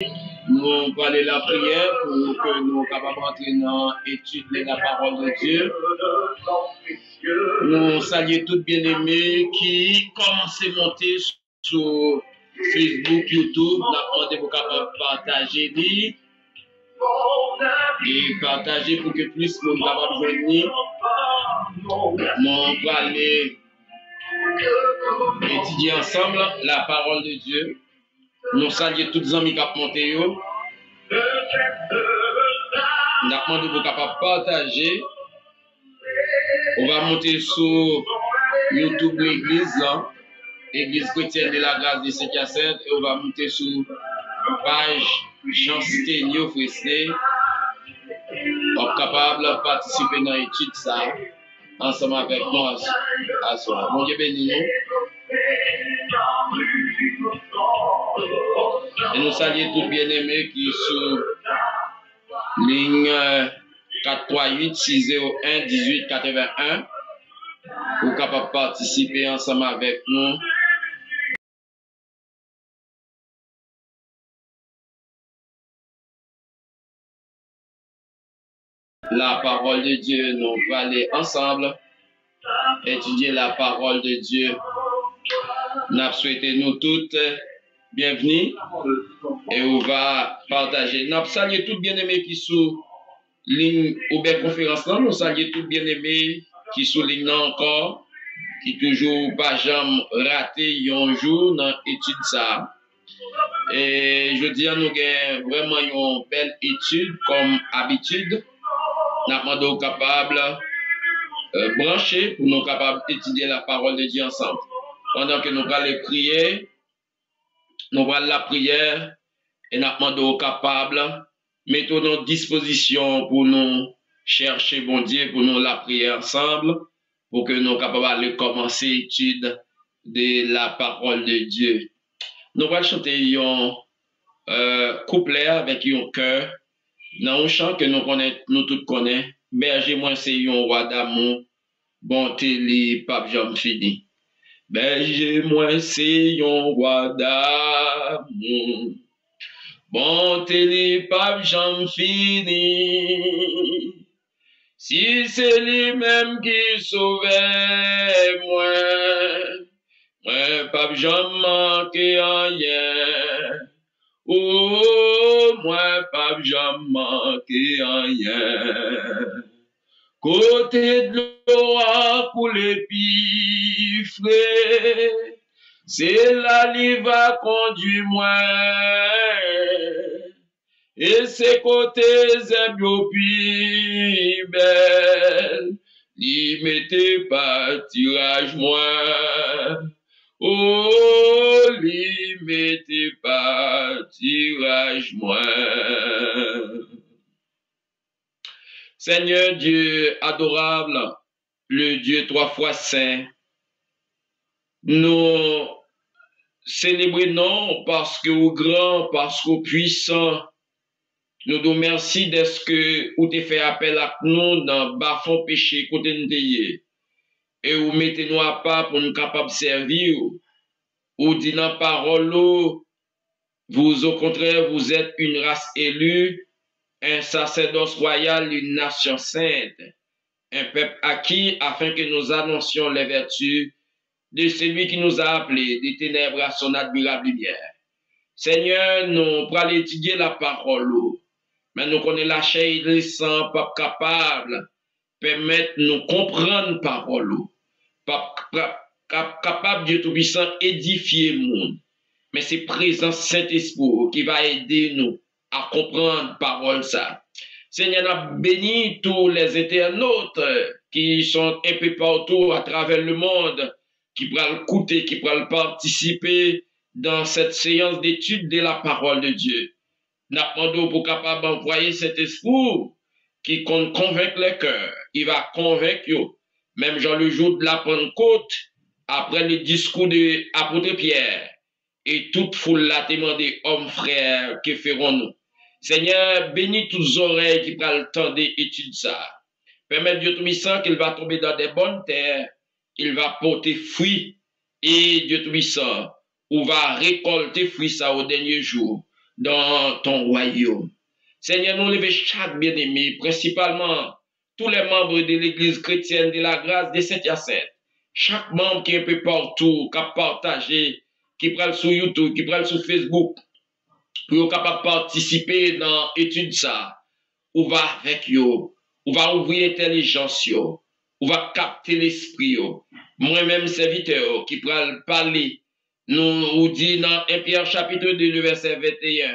Nous allons aller la prière pour que nous capables d'entrer dans l'étude de la parole de Dieu. Nous saluons tous bien-aimés qui commencent à monter sur Facebook, YouTube. Nous demandons pour capables de partager et partager pour que plus de monde capable de venir. Nous allons aller étudier ensemble la parole de Dieu. Nous saluons tous les amis qui ont monté. Nous demandons pour capables de partager. On va monter sur YouTube l'église, l'église chrétienne de la grâce de Saint-Hyacinthe, et on va monter sur page Jean Sténio Fresné. On est capable de participer dans l'étude ça, ensemble avec moi à soir. Bon Dieu béni nous. Et nous saluons tous bien-aimés qui sont ligne 438 601 18 81 pour capable participer ensemble avec nous. La parole de Dieu, nous allons aller ensemble étudier la parole de Dieu. Nous souhaitons nous toutes bienvenue et on va partager. Nous saluons tous bien-aimés qui sont ligne ou bien conférence là, nous saluons tous bien-aimés qui sont ligne encore, qui toujours pas jamais raté un jour dans l'étude ça. Et je dis à nous avons vraiment une belle étude comme habitude. Nous sommes capables brancher pour nous capables d'étudier la parole de Dieu ensemble. Pendant que nous allons prier, nous allons la prière et nous sommes capables mettons nos dispositions pour nous chercher bon Dieu, pour nous la prier ensemble, pour que nous capables de commencer l'étude de la parole de Dieu. Nous allons chanter un couplet avec un cœur dans un chant que nous tous connaissons. Berger moi c'est un roi d'amour, bonté li pape Jean fini. Berger moi c'est un roi d'amour, bonté li pape Jean fini. Si c'est lui-même qui sauvait moi pape Jean manque rien. Oh, moi, pape, j'en manque rien. Côté de l'eau à couler pifré, c'est là qu'il va conduire moi. Et c'est côtés zébio puis belle, il mettait pas tirage moi. Oh, lui mettez pas tirage moins. Seigneur Dieu adorable, le Dieu trois fois saint, nous célébrons parce que vous grand, parce que vous puissant. Nous nous merci d'être que vous te fait appel à nous dans bas fond péché côté nous. Et vous mettez nous à part pour nous capables de servir. Ou dit dans la parole, vous au contraire, vous êtes une race élue, un sacerdoce royal, une nation sainte, un peuple acquis afin que nous annoncions les vertus de celui qui nous a appelés des ténèbres à son admirable lumière. Seigneur, nous pour étudier la parole, mais nous connaissons la chair et le sang, pas capable, permettre nous comprendre la parole, pas capable Dieu Tout-Puissant édifier le monde. Mais c'est présent Saint-Esprit qui va aider nous à comprendre la parole ça. Seigneur, a béni tous les internautes qui sont un peu partout à travers le monde, qui pourront écouter, qui pourront participer dans cette séance d'étude de la parole de Dieu. Nous demandons pour capable d'envoyer cet esprit qui convainc les cœurs. Il va convaincre, même dans le jour de la Pentecôte, après le discours de l'apôtre Pierre, et toute foule l'a demandé, hommes, frères, que ferons-nous? Seigneur, bénis toutes les oreilles qui prennent le temps d'étudier ça. Permets Dieu Tout-Puissant qu'il va tomber dans des bonnes terres, il va porter fruit, et Dieu Tout-Puissant, on va récolter fruit ça au dernier jour. dans ton royaume. Seigneur, nous levons chaque bien-aimé, principalement tous les membres de l'Église chrétienne de la grâce des Saint-Hyacinthe. Chaque membre qui est un peu partout, qui a partagé, qui prend sur YouTube, qui prend sur Facebook, pour être capable de participer dans l'étude ça. On va avec eux, on va ouvrir l'intelligence, on va capter l'esprit. Moi-même, serviteur, qui prend parler, nous dit dans 1 Pierre chapitre 2, le verset 21,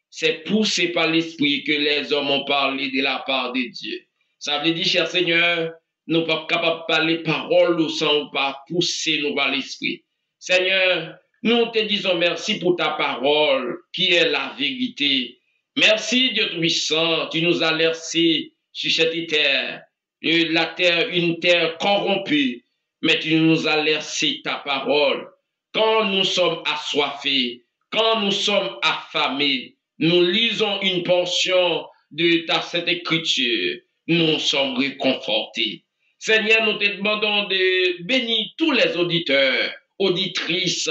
c'est poussé par l'esprit que les hommes ont parlé de la part de Dieu. Ça veut dire, cher Seigneur, nous ne sommes pas capables de parler parole sans pas pousser nous par l'esprit. Seigneur, nous te disons merci pour ta parole qui est la vérité. Merci Dieu Tout-Puissant, tu nous as laissé sur cette terre, la terre, une terre corrompue, mais tu nous as laissé ta parole. Quand nous sommes assoiffés, quand nous sommes affamés, nous lisons une portion de ta Sainte Écriture, nous sommes réconfortés. Seigneur, nous te demandons de bénir tous les auditeurs, auditrices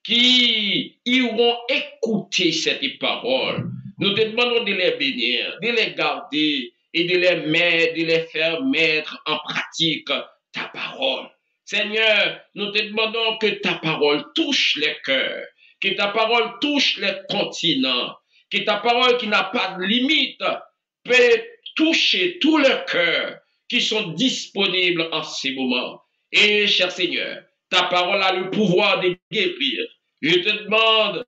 qui iront écouter cette parole. Nous te demandons de les bénir, de les garder et de les mettre, de les faire mettre en pratique ta parole. Seigneur, nous te demandons que ta parole touche les cœurs, que ta parole touche les continents, que ta parole qui n'a pas de limite peut toucher tous les cœurs qui sont disponibles en ces moments. Et, cher Seigneur, ta parole a le pouvoir de guérir. Je te demande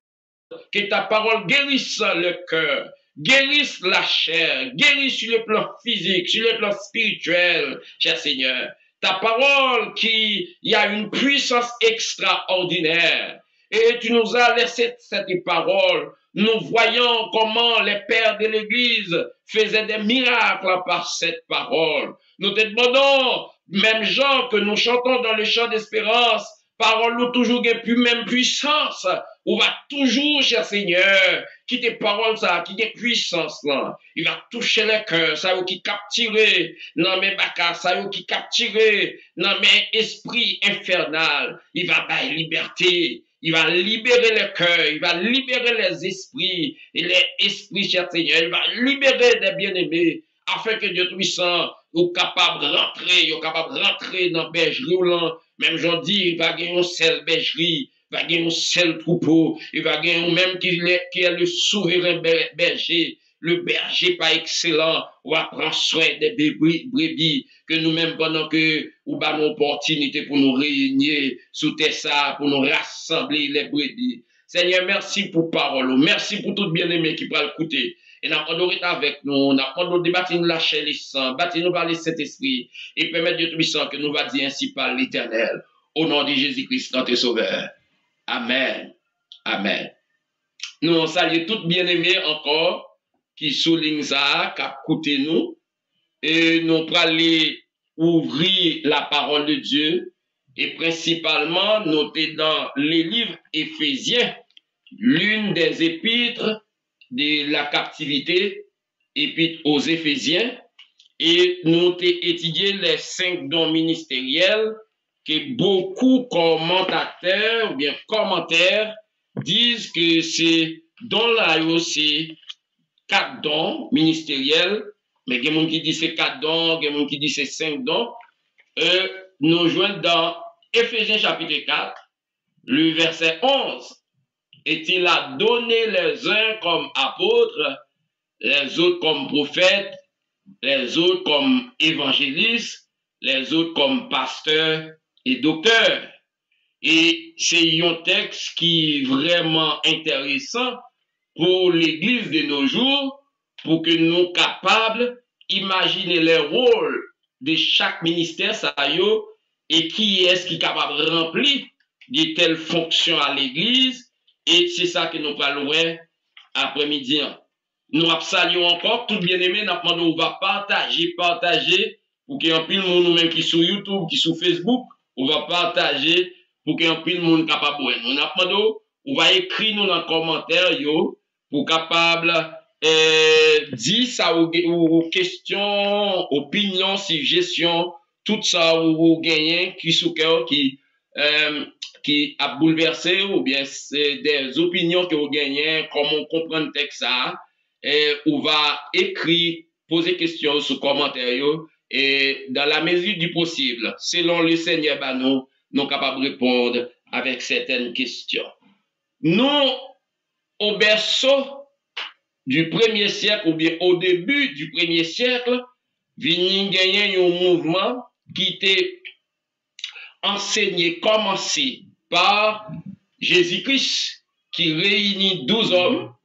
que ta parole guérisse le cœur, guérisse la chair, guérisse sur le plan physique, sur le plan spirituel, cher Seigneur. Ta parole qui y a une puissance extraordinaire. Et tu nous as laissé cette parole. Nous voyons comment les pères de l'Église faisaient des miracles par cette parole. Nous te demandons, même Jean, que nous chantons dans le chant d'espérance, parole nous toujours plus même puissance. On va toujours, cher Seigneur, qui tes paroles ça, qui tes puissance là. Il va toucher le cœur, ça qui capturer dans mes bacas, ça qui capturer dans mes esprits infernal. Il va bailler liberté. Il va libérer le cœur, il va libérer les esprits, et les esprits, cher Seigneur, il va libérer des bien-aimés, afin que Dieu Tout-Puissant soit capable de rentrer dans la bergerie, même j'en dis, il va gagner une seule bergerie, il va gagner un seul troupeau, il va gagner même qui est le souverain berger, le berger par excellent, on va prendre soin des brebis, que nous-mêmes, pendant que nous avons l'opportunité pour nous réunir sous tes ça, pour nous rassembler les brebis. Seigneur, merci pour parole, merci pour tout bien-aimé qui va l'écouter. Et nous avons avec nous, nous avons débattu nous lâcher les sangs, bâtir nous par le Saint-Esprit, et permettre Dieu Tout-Puissant que nous va dire ainsi par l'Éternel, au nom de Jésus-Christ, notre Sauveur. Amen. Amen. Nous saluons tous bien-aimés encore, qui souligne ça, qui a écouté nous, et nous allons aller ouvrir la parole de Dieu, et principalement noter dans les livres Éphésiens, l'une des épîtres de la captivité, épître aux Éphésiens, et nous avons étudié les 5 dons ministériels que beaucoup commentateurs ou bien commentaires disent que ces dons-là aussi 4 dons ministériels, mais il y a des gens qui disent c'est 4 dons, il y a des gens qui disent c'est 5 dons. Nous joignons dans Éphésiens chapitre 4, le verset 11. Et il a donné les uns comme apôtres, les autres comme prophètes, les autres comme évangélistes, les autres comme pasteurs et docteurs. Et c'est un texte qui est vraiment intéressant pour l'Église de nos jours, pour que nous soyons capables d'imaginer les rôles de chaque ministère et qui est-ce qui est capable de remplir de telles fonctions à l'Église. Et c'est ça que nous parlons après-midi. Nous saluons encore tout bien-aimé, nous va partager, pour qu'il y ait un peu de monde nous-mêmes qui sont sur YouTube, qui sont sur Facebook, on va partager pour qu'il y ait un peu de monde capable de nous. On va écrire nous dans les commentaires, pour capable dire ça aux questions, opinions, suggestions, tout ça ou gagnez qui sous cœur qui qui a bouleversé ou bien c'est des opinions que vous gagnez, comment comprendre le texte ça, et ou va écrire, poser questions sous commentaire et dans la mesure du possible, selon le Seigneur, nous sommes capables de répondre avec certaines questions. Nous, au berceau du 1er siècle ou bien au début du 1er siècle, vini gagner un mouvement qui était enseigné, commencé par Jésus-Christ, qui réunit 12 hommes,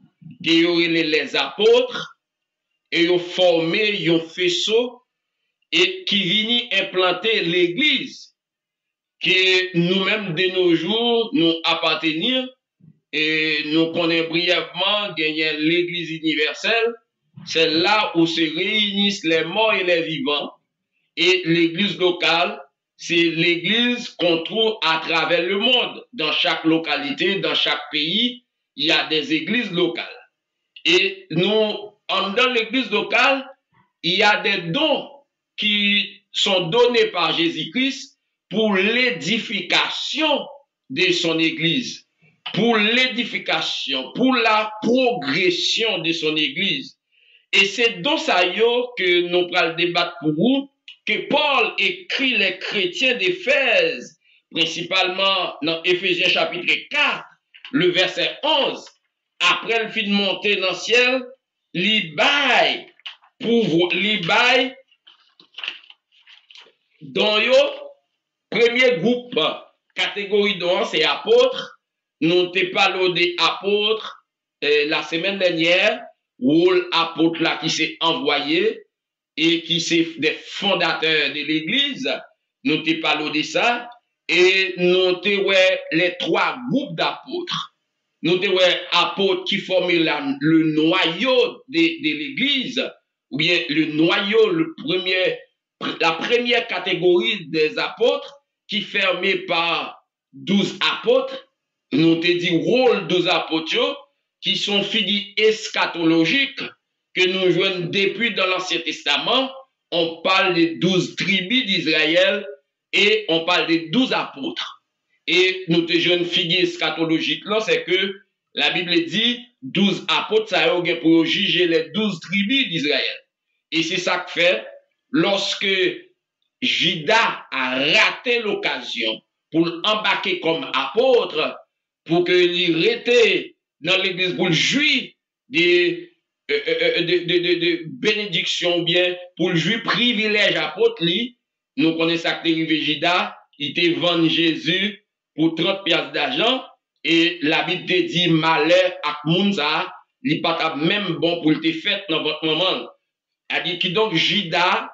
qui auraient les apôtres, et ont formé un faisceau, et qui vini implanter l'Église, que nous-mêmes de nos jours, nous appartenons, et nous connaissons brièvement gagner l'Église universelle. C'est là où se réunissent les morts et les vivants. Et l'Église locale, c'est l'Église qu'on trouve à travers le monde. Dans chaque localité, dans chaque pays, il y a des églises locales. Et nous, dans l'Église locale, il y a des dons qui sont donnés par Jésus-Christ pour l'édification de son Église, pour l'édification, pour la progression de son Église. Et c'est dans ça que nous allons débattre pour vous, que Paul écrit les chrétiens d'Éphèse, principalement dans Éphésiens chapitre 4, le verset 11. Après le fin de monter dans le ciel, l'Ibaï, pour vous, l'Ibaï, dans le premier groupe, catégorie de c'est apôtres. Nous t'ai parlé des apôtres la semaine dernière, où l'apôtre là qui s'est envoyé et qui c'est des fondateurs de l'Église. Nous t'ai parlé de ça et nous t'ai ouais les trois groupes d'apôtres. Nous t'ai ouais apôtres qui formaient le noyau de l'Église, ou bien le noyau, la première catégorie des apôtres qui fermée par 12 apôtres. Nous t'ai dit rôle 12 apôtres qui sont figures eschatologiques que nous jouons depuis dans l'Ancien Testament. On parle des 12 tribus d'Israël et on parle des 12 apôtres. Et nous te jeunes figures eschatologiques là, c'est que la Bible dit 12 apôtres, ça a pour juger les 12 tribus d'Israël. Et c'est ça que fait lorsque Judas a raté l'occasion pour l'embarquer comme apôtre, pour qu'il reste dans l'église pour le jouir de bénédiction, bien pour le jouir privilège apôtre, nous connaissons ça que arrivé Judas, il te vend Jésus pour 30 piastres d'argent, et la Bible te dit malheur à Mounza, il n'est pas même bon pour te faire dans votre moment. Elle dit que donc Judas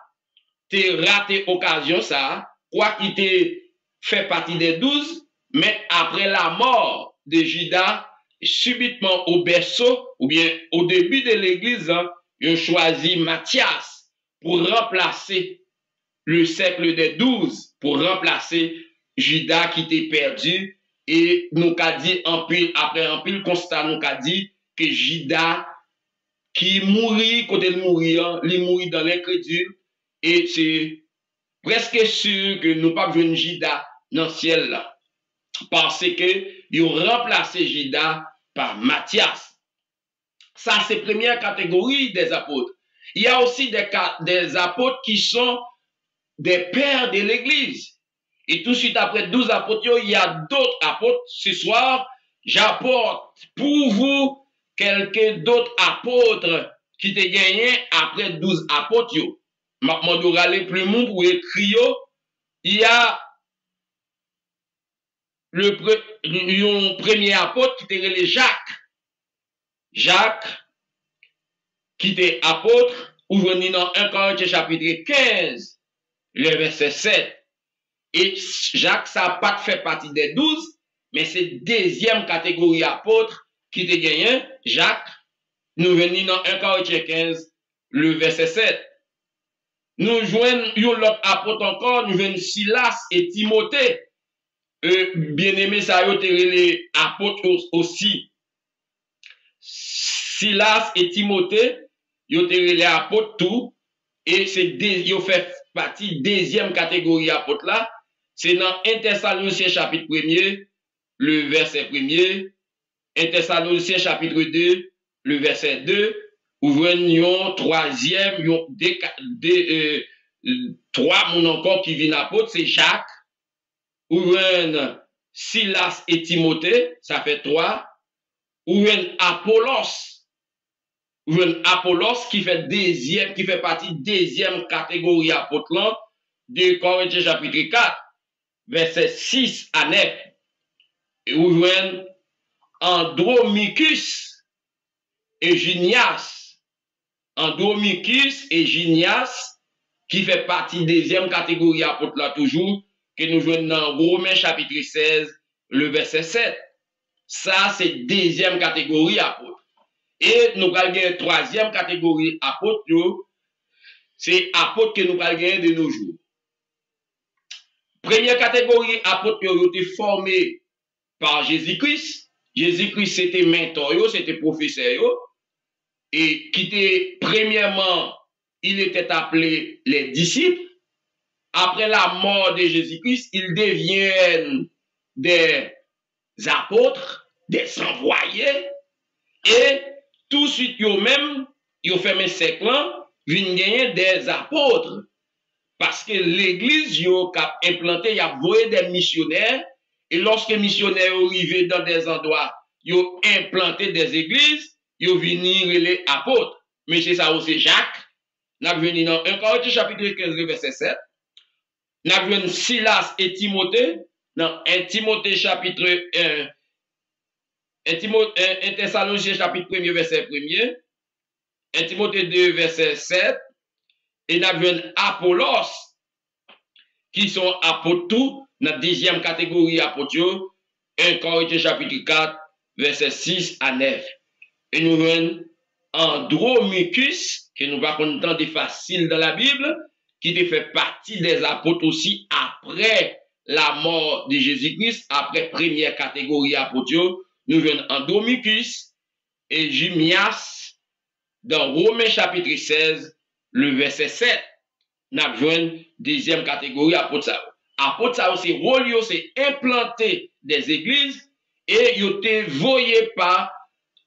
te raté occasion ça, quoi qu'il te fait partie des 12, mais après la mort de Judas, subitement au berceau, ou bien au début de l'église, ils ont choisi Matthias pour remplacer le cercle des 12, pour remplacer Judas qui était perdu. Et nous qu'a dit après un pile constat, nous qu'a dit que Judas qui mourit, côté de mourir, il mourit dans l'incrédule. Et c'est presque sûr que nous pas besoin de Judas dans le ciel là. Parce que ils ont remplacé Judas par Matthias. Ça, c'est la première catégorie des apôtres. Il y a aussi des apôtres qui sont des pères de l'Église. Et tout de suite après 12 apôtres, il y a d'autres apôtres. Ce soir, j'apporte pour vous quelques d'autres apôtres qui te gagné après 12 apôtres. Maintenant, je vais aller plus loin pour écrire. Il y a le premier apôtre qui était Jacques. Jacques, qui était apôtre, ouvre dans 1 Corinthiens chapitre 15, le verset 7. Et Jacques, ça n'a pas fait partie des 12, mais c'est deuxième catégorie apôtre qui était gagné. Jacques, nous venons dans 1 Corinthiens 15, le verset 7. Nous joignons l'autre apôtre encore, nous venons Silas et Timothée. Bien-aimé, ça a été les apôtres aussi. Silas et Timothée, ils ont été les apôtres tout, et ils ont fait partie deuxième catégorie apôtre là. c'est dans 1 Thessaloniciens chapitre 1er, le verset 1er, 1 Thessaloniciens chapitre 2, le verset 2, ou voyons troisième, trois mon encore qui viennent apôtre, c'est Jacques, ou voyons Silas et Timothée, ça fait 3, ou voyons Apollos qui fait deuxième, qui fait partie deuxième catégorie apôtre de Corinthiens chapitre 4, verset 6 à 9. Et ou voyons Andromicus et Ginias. Andromicus et Ginias, qui fait partie deuxième catégorie apôtre là toujours, que nous jouons dans Romains chapitre 16, le verset 7. Ça, c'est deuxième catégorie apôtre. Et nous allons gagner troisième catégorie apôtre, c'est apôtre que nous allons gagner de nos jours. Première catégorie apôtre qui ont été formés par Jésus-Christ. Jésus-Christ, c'était mentor, c'était professeur. Et qui était, premièrement, il était appelé les disciples. Après la mort de Jésus-Christ, ils deviennent des apôtres, des envoyés. Et tout de suite, eux-mêmes, ils ont fait un siècle, viennent gagner des apôtres. Parce que l'église, ils ont implanté, ils ont envoyé des missionnaires. Et lorsque les missionnaires sont arrivés dans des endroits, ils ont implanté des églises. Ils ont venu les apôtres. Mais c'est ça aussi Jacques. Nous avons venu dans 1 Corinthiens chapitre 15, verset 7. Nous avons venu Silas et Timothée. Dans 1 Timothée chapitre 1. 1 Thessaloniciens chapitre 1, verset 1er. 1 Timothée 2, verset 7. Et nous avons venu Apollos, qui sont apôtres tout, dans la deuxième catégorie apôtres. 1 Corinthiens chapitre 4, verset 6 à 9. Et nous venons Andromicus, que nous va connaître des faciles dans la Bible, qui fait partie des apôtres aussi après la mort de Jésus-Christ, après première catégorie apôtres. Nous venons Andromicus et Gimias dans Romains chapitre 16, le verset 7. Nous avons deuxième catégorie apôtres. Apôtres, ça aussi, c'est implanter des églises et ils ont été voyés par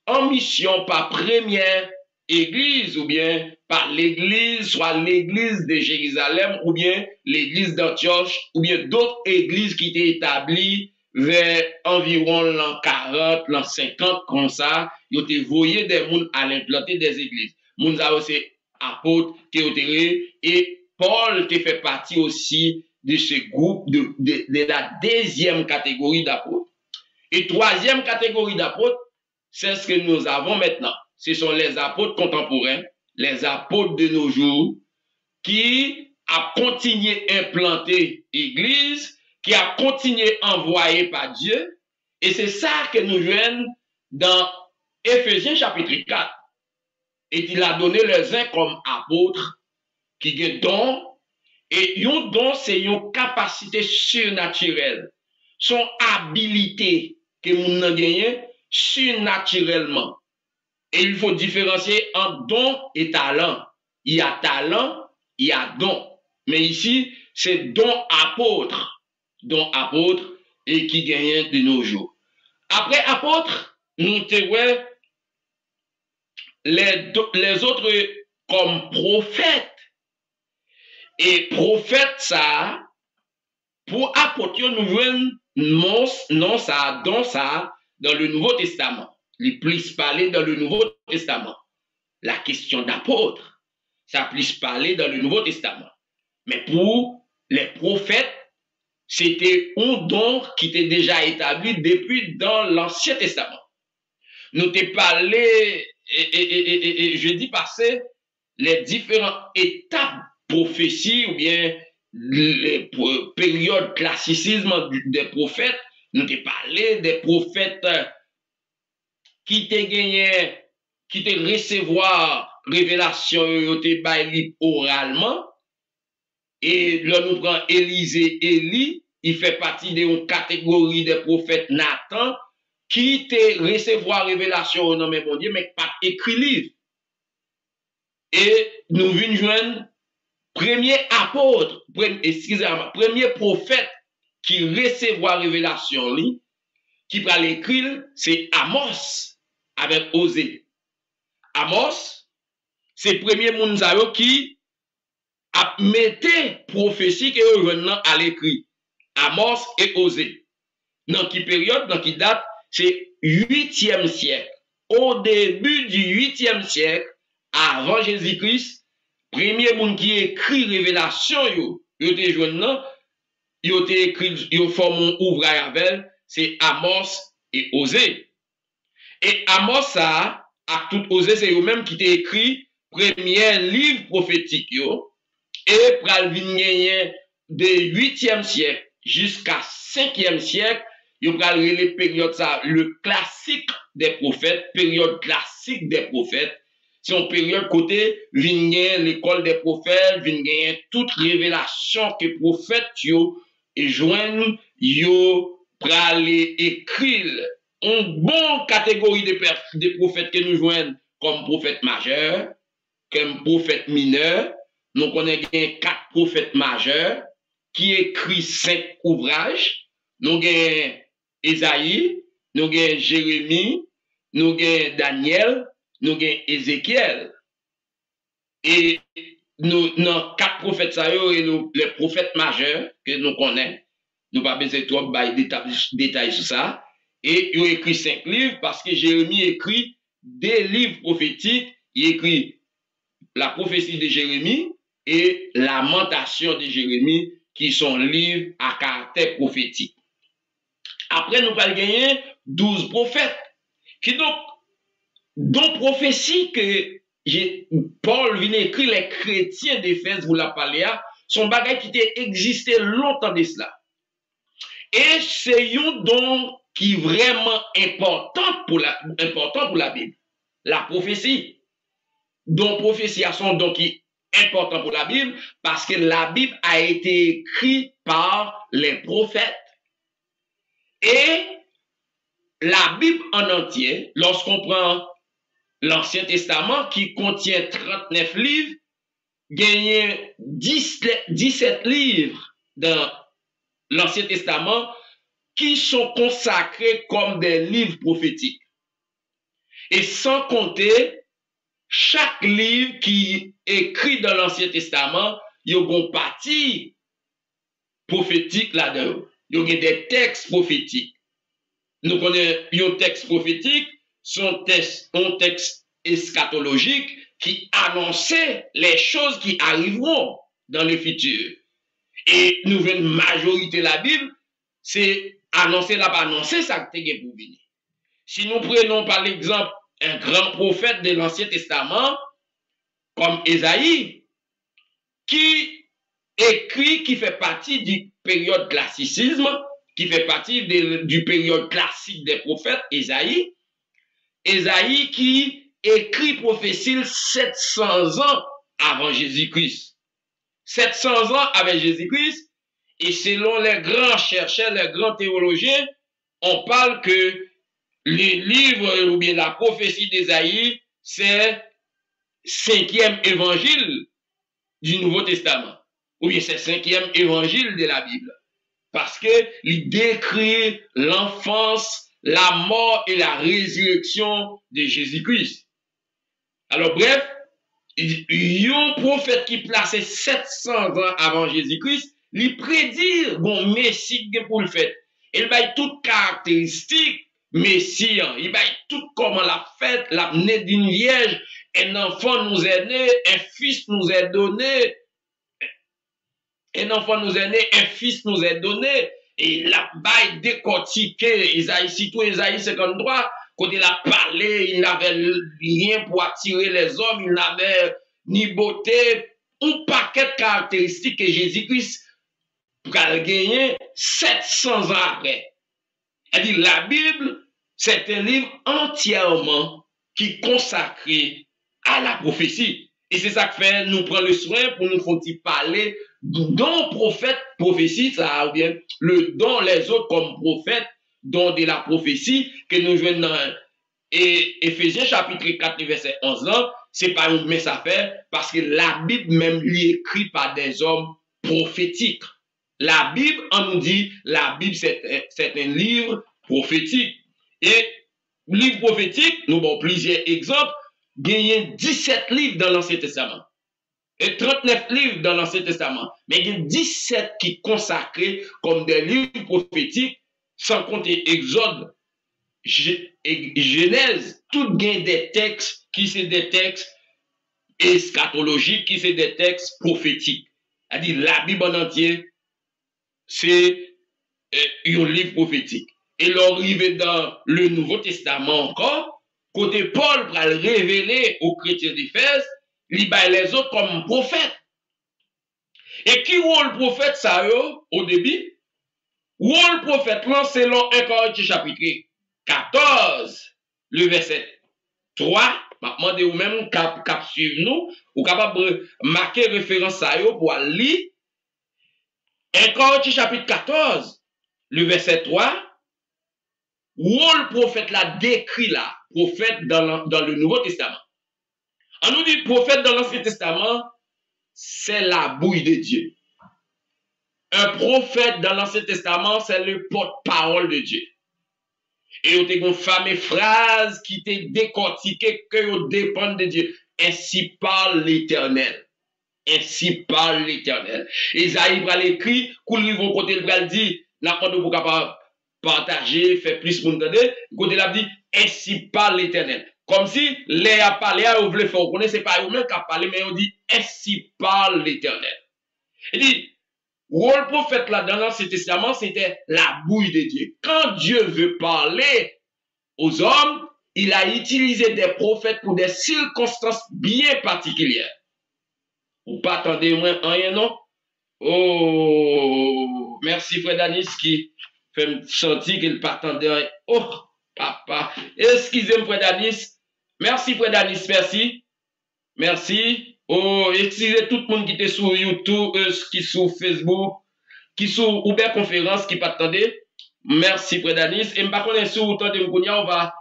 en mission par première église ou bien par l'église, soit l'église de Jérusalem ou bien l'église d'Antioche ou bien d'autres églises qui étaient établies vers environ l'an 40, l'an 50, comme ça, ils ont été voyés des mondes à l'implanter des églises. Moun a aussi apôtres qui ont été et Paul qui fait partie aussi de ce groupe de la deuxième catégorie d'apôtres. Et troisième catégorie d'apôtres, c'est ce que nous avons maintenant. Ce sont les apôtres contemporains, les apôtres de nos jours, qui a continué à implanter l'Église, qui a continué à envoyer par Dieu. Et c'est ça que nous voyons dans Éphésiens chapitre 4. Et il a donné les uns comme apôtres, qui ont don. Et un don, c'est une capacité surnaturelle. Son habilité que nous avons gagné surnaturellement. Et il faut différencier entre don et talent. Il y a talent, il y a don. Mais ici, c'est don apôtre. Don apôtre et qui gagne de nos jours. Après apôtre, nous avons les autres comme prophètes. Et prophète, ça, pour apôtre, nous voyons non ça, don ça, dans le Nouveau Testament. Il plus parler dans le Nouveau Testament. La question d'apôtre, ça plus parler dans le Nouveau Testament. Mais pour les prophètes, c'était un don qui était déjà établi depuis dans l'Ancien Testament. Nous t'ai parlé, et je dis passer les différentes étapes prophétie ou bien les périodes classicisme des prophètes. Nous t'ai parlé des prophètes qui t'ai gagné, qui t'ai recevoir révélation oralement. Et là, nous prenons Élie, il fait partie d'une catégorie des prophètes Nathan, qui te recevoir révélation au nom de mon Dieu, mais pas écrit livre. Et nous venons joindre premier apôtre, premier prophète qui recevoir révélation, qui va l'écrire, c'est Amos avec Osée. Amos, c'est le premier monde qui a mis prophétie que revenant à l'écrit. Amos et Osée. Dans quelle période, dans quelle date, c'est 8e siècle. Au début du 8e siècle, avant Jésus-Christ, premier monde qui écrit révélation, yo te écrit, yo formé un ouvrage avec, c'est Amos et Osée. Et Amos ça, à tout Osée, c'est eux-mêmes qui t'ont écrit premier livre prophétique, yo, et pral vigner de 8e siècle jusqu'à 5e siècle, yo pral les périodes ça, le classique des prophètes, période classique des prophètes. C'est une période côté vigner l'école des prophètes, vigner toute révélation que prophètes yo et joignent yo pral écrire une bonne catégorie de prophètes que nous joignons comme prophètes majeurs, comme prophètes mineurs. Nous connaissons 4 prophètes majeurs qui écrivent 5 ouvrages. Nous avons Esaïe, nous avons Jérémie, nous avons Daniel, nous avons Ézéchiel. Et nous, dans 4 prophètes, ça et les prophètes majeurs que nous connaissons, nous pas besoin de trop détails sur ça. Et il a écrit 5 livres parce que Jérémie écrit des livres prophétiques. Il écrit la prophétie de Jérémie et Lamentation de Jérémie, qui sont livres à caractère prophétique. Après, nous allons gagner 12 prophètes, qui dont prophétie que Paul vient écrire les chrétiens d'Éphèse, vous la parlez, sont bagages qui existé longtemps de cela. Et c'est un don qui est vraiment important pour la Bible. La prophétie. Donc, prophétie a son don qui est important pour la Bible parce que la Bible a été écrite par les prophètes. Et la Bible en entier, lorsqu'on prend l'Ancien Testament qui contient 39 livres, gagne 17 livres dans l'Ancien Testament qui sont consacrés comme des livres prophétiques. Et sans compter chaque livre qui est écrit dans l'Ancien Testament, il y a une partie prophétique là-dedans. Il y a des textes prophétiques. Nous connaissons un texte prophétique, un texte eschatologique qui annonçait les choses qui arriveront dans le futur. Et nous venons majorité de la Bible, c'est annoncer là, pas annoncer ça qui est pour venir. Si nous prenons par l'exemple un grand prophète de l'Ancien Testament, comme Ésaïe, qui écrit, qui fait partie du période classicisme, qui fait partie du période classique des prophètes, Ésaïe qui écrit prophétie 700 ans avant Jésus-Christ. 700 ans avant Jésus-Christ, et selon les grands chercheurs, les grands théologiens, on parle que les livres ou bien la prophétie d'Ésaïe, c'est 5e évangile du Nouveau Testament. Ou bien c'est 5e évangile de la Bible. Parce que il décrit l'enfance, la mort et la résurrection de Jésus-Christ. Alors bref, il y a un prophète qui plaçait 700 ans avant Jésus-Christ, il prédit bon Messie pour le fait. Il va toutes caractéristiques Messie, il va tout comment la fête, la née d'une vierge, un enfant nous est né, un fils nous est donné, un enfant nous est né, un fils nous est donné, et la baille décortiquée, Isaïe 53, quand il a parlé, il n'avait rien pour attirer les hommes, il n'avait ni beauté, un paquet de caractéristiques que Jésus-Christ a gagné 700 ans après. C'est-à-dire, la Bible, c'est un livre entièrement qui est consacré à la prophétie. Et c'est ça que fait, nous prenons le soin pour nous faire parler don prophète, prophétie, ça ou bien le don les autres comme prophète, don de la prophétie que nous jouons dans Éphésiens chapitre 4, verset 11 ans, c'est pas une mince affaire parce que la Bible même lui écrit par des hommes prophétiques. La Bible, on nous dit, la Bible, c'est un livre prophétique. Et livre prophétique, nous avons plusieurs exemples. Il y a 17 livres dans l'Ancien Testament. Et 39 livres dans l'Ancien Testament. Mais il y a 17 qui sont consacrés comme des livres prophétiques, sans compter Exode, Genèse, tout gain des textes qui sont des textes eschatologiques, qui sont des textes prophétiques. C'est-à-dire la Bible en entier, c'est un livre prophétique. Et l'arrivée dans le Nouveau Testament encore, côté Paul va le révéler aux chrétiens d'Éphèse, il bat les autres comme prophètes. Et qui rôle prophète ça au début? Rôle prophète là, selon 1 Corinthiens chapitre 14, le verset 3, maintenant de vous même cap suivre nous, ou capable de marquer référence à eux pour lire 1 Corinthiens chapitre 14, le verset 3, rôle prophète là décrit là, prophète dans le Nouveau Testament. On nous dit prophète dans l'Ancien Testament, c'est la bouille de Dieu. Un prophète dans l'Ancien Testament, c'est le porte-parole de Dieu. Et il y a une fameuse phrase qui t'est décortiquée que vous dépend de Dieu. Ainsi parle l'Éternel. Ainsi parle l'Éternel. Isaïe va l'écrit, quand ils vont côté le dit, n'a pas de vous capable partager, faire plus pour nous entendre. Côté là dit, ainsi parle l'Éternel. Comme si les a parlé, vous voulez faire reconnaître, c'est pas eux-mêmes qui a parlé, mais on dit, ainsi parle l'Éternel. Il dit, rôle prophète là dans l'Ancien Testament, c'était la bouille de Dieu. Quand Dieu veut parler aux hommes, il a utilisé des prophètes pour des circonstances bien particulières. Vous pas attendez moins rien, non? Oh, merci Frère Danis qui fait me sentir qu'il pas attendait rien. Oh, papa. Excusez-moi Frère Danis. Merci Frère Danis, merci. Merci. Oh, excusez tout le monde qui était sur YouTube, qui sur Facebook, qui sur Uber Conférence, qui pas attendait. Merci Frère Danis. Et par contre, si vous entendez me connaître, on va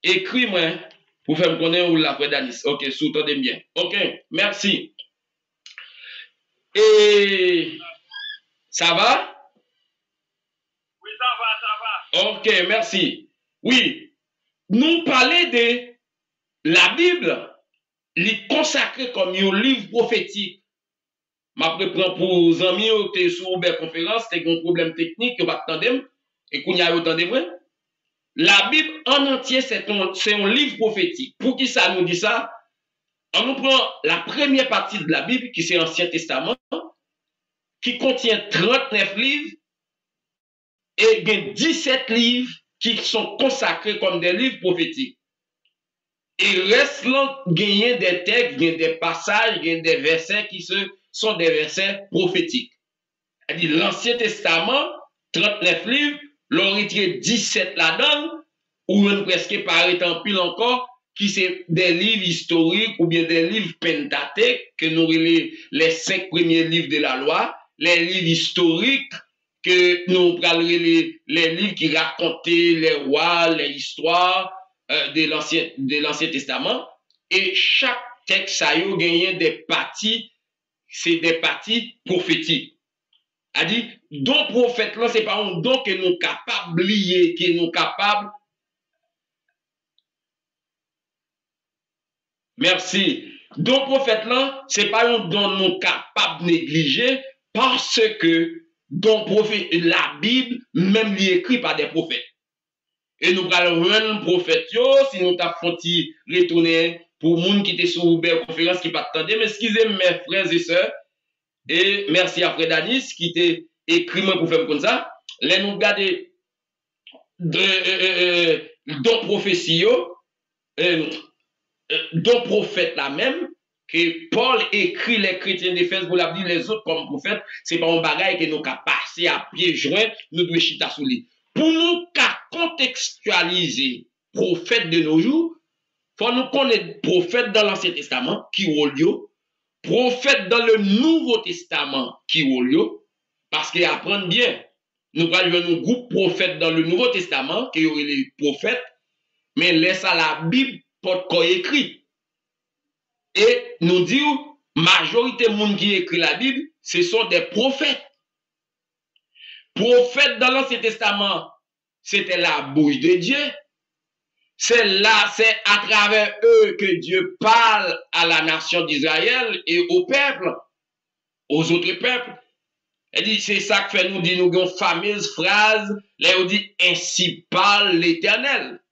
écrire moi pour faire me connaître où la Frère Danis. Ok, si vous entendez bien. Ok, merci. Et ça va? Oui, ça va. Ok, merci. Oui, nous parler de la Bible, les consacrer comme un livre prophétique. Je prends pour les amis qui sont sur Uber Conférence, c'est un problème technique, vous attendez, et qu'on y a autant de moi. La Bible en entier, c'est un livre prophétique. Pour qui ça nous dit ça? On nous prend la première partie de la Bible, qui c'est l'Ancien Testament, qui contient 39 livres, et il y a 17 livres qui sont consacrés comme des livres prophétiques. Et reste là, gagner des textes, gagner des passages, gagner des versets qui sont des versets prophétiques. C'est-à-dire l'Ancien Testament, 39 livres, l'on retiré 17 là-dedans, ou même presque par en pile encore, qui sont des livres historiques ou bien des livres pentatèques, que nous les 5 premiers livres de la loi, les livres historiques, que nous parlons les livres qui racontaient les rois, les histoires de l'Ancien Testament. Et chaque texte a eu gagné des parties, c'est des parties prophétiques. A dit, don prophète là, c'est pas un don que nous capables de lier, que nous capables. Merci. Don prophète là, c'est pas un don nous capables de négliger parce que don prophète, la Bible, même lui écrit par des prophètes. Et nous allons un prophète, si nous t'avons retourner pour les gens qui étaient sur Uber Conférence qui ne pas attendre, mais excusez mes frères et sœurs, et merci à Frère Danis qui t'a écrit pour faire comme ça. Là, nous regardons don prophétie, don prophète là même, que Paul écrit les chrétiens d'Éphèse pour la dire les autres comme prophètes, c'est pas un bagage que nous avons passé à pieds joints, nous devons chita sous lui. Pour nous contextualiser prophète de nos jours, il faut nous connaître prophète dans l'Ancien Testament, qui rôle prophète dans le Nouveau Testament, qui rôle parce qu'ils apprennent bien. Nous allons un groupe prophète dans le Nouveau Testament, qui est les prophètes, mais laisse à la Bible pour qu'on écrit. Et nous disons, majorité de monde qui écrit la Bible, ce sont des prophètes. Prophète dans l'Ancien Testament, c'était la bouche de Dieu. C'est là, c'est à travers eux que Dieu parle à la nation d'Israël et au peuple, aux autres peuples. Elle dit, c'est ça que fait nous dire, nous avons une fameuse phrase, là on dit, ainsi parle l'Éternel.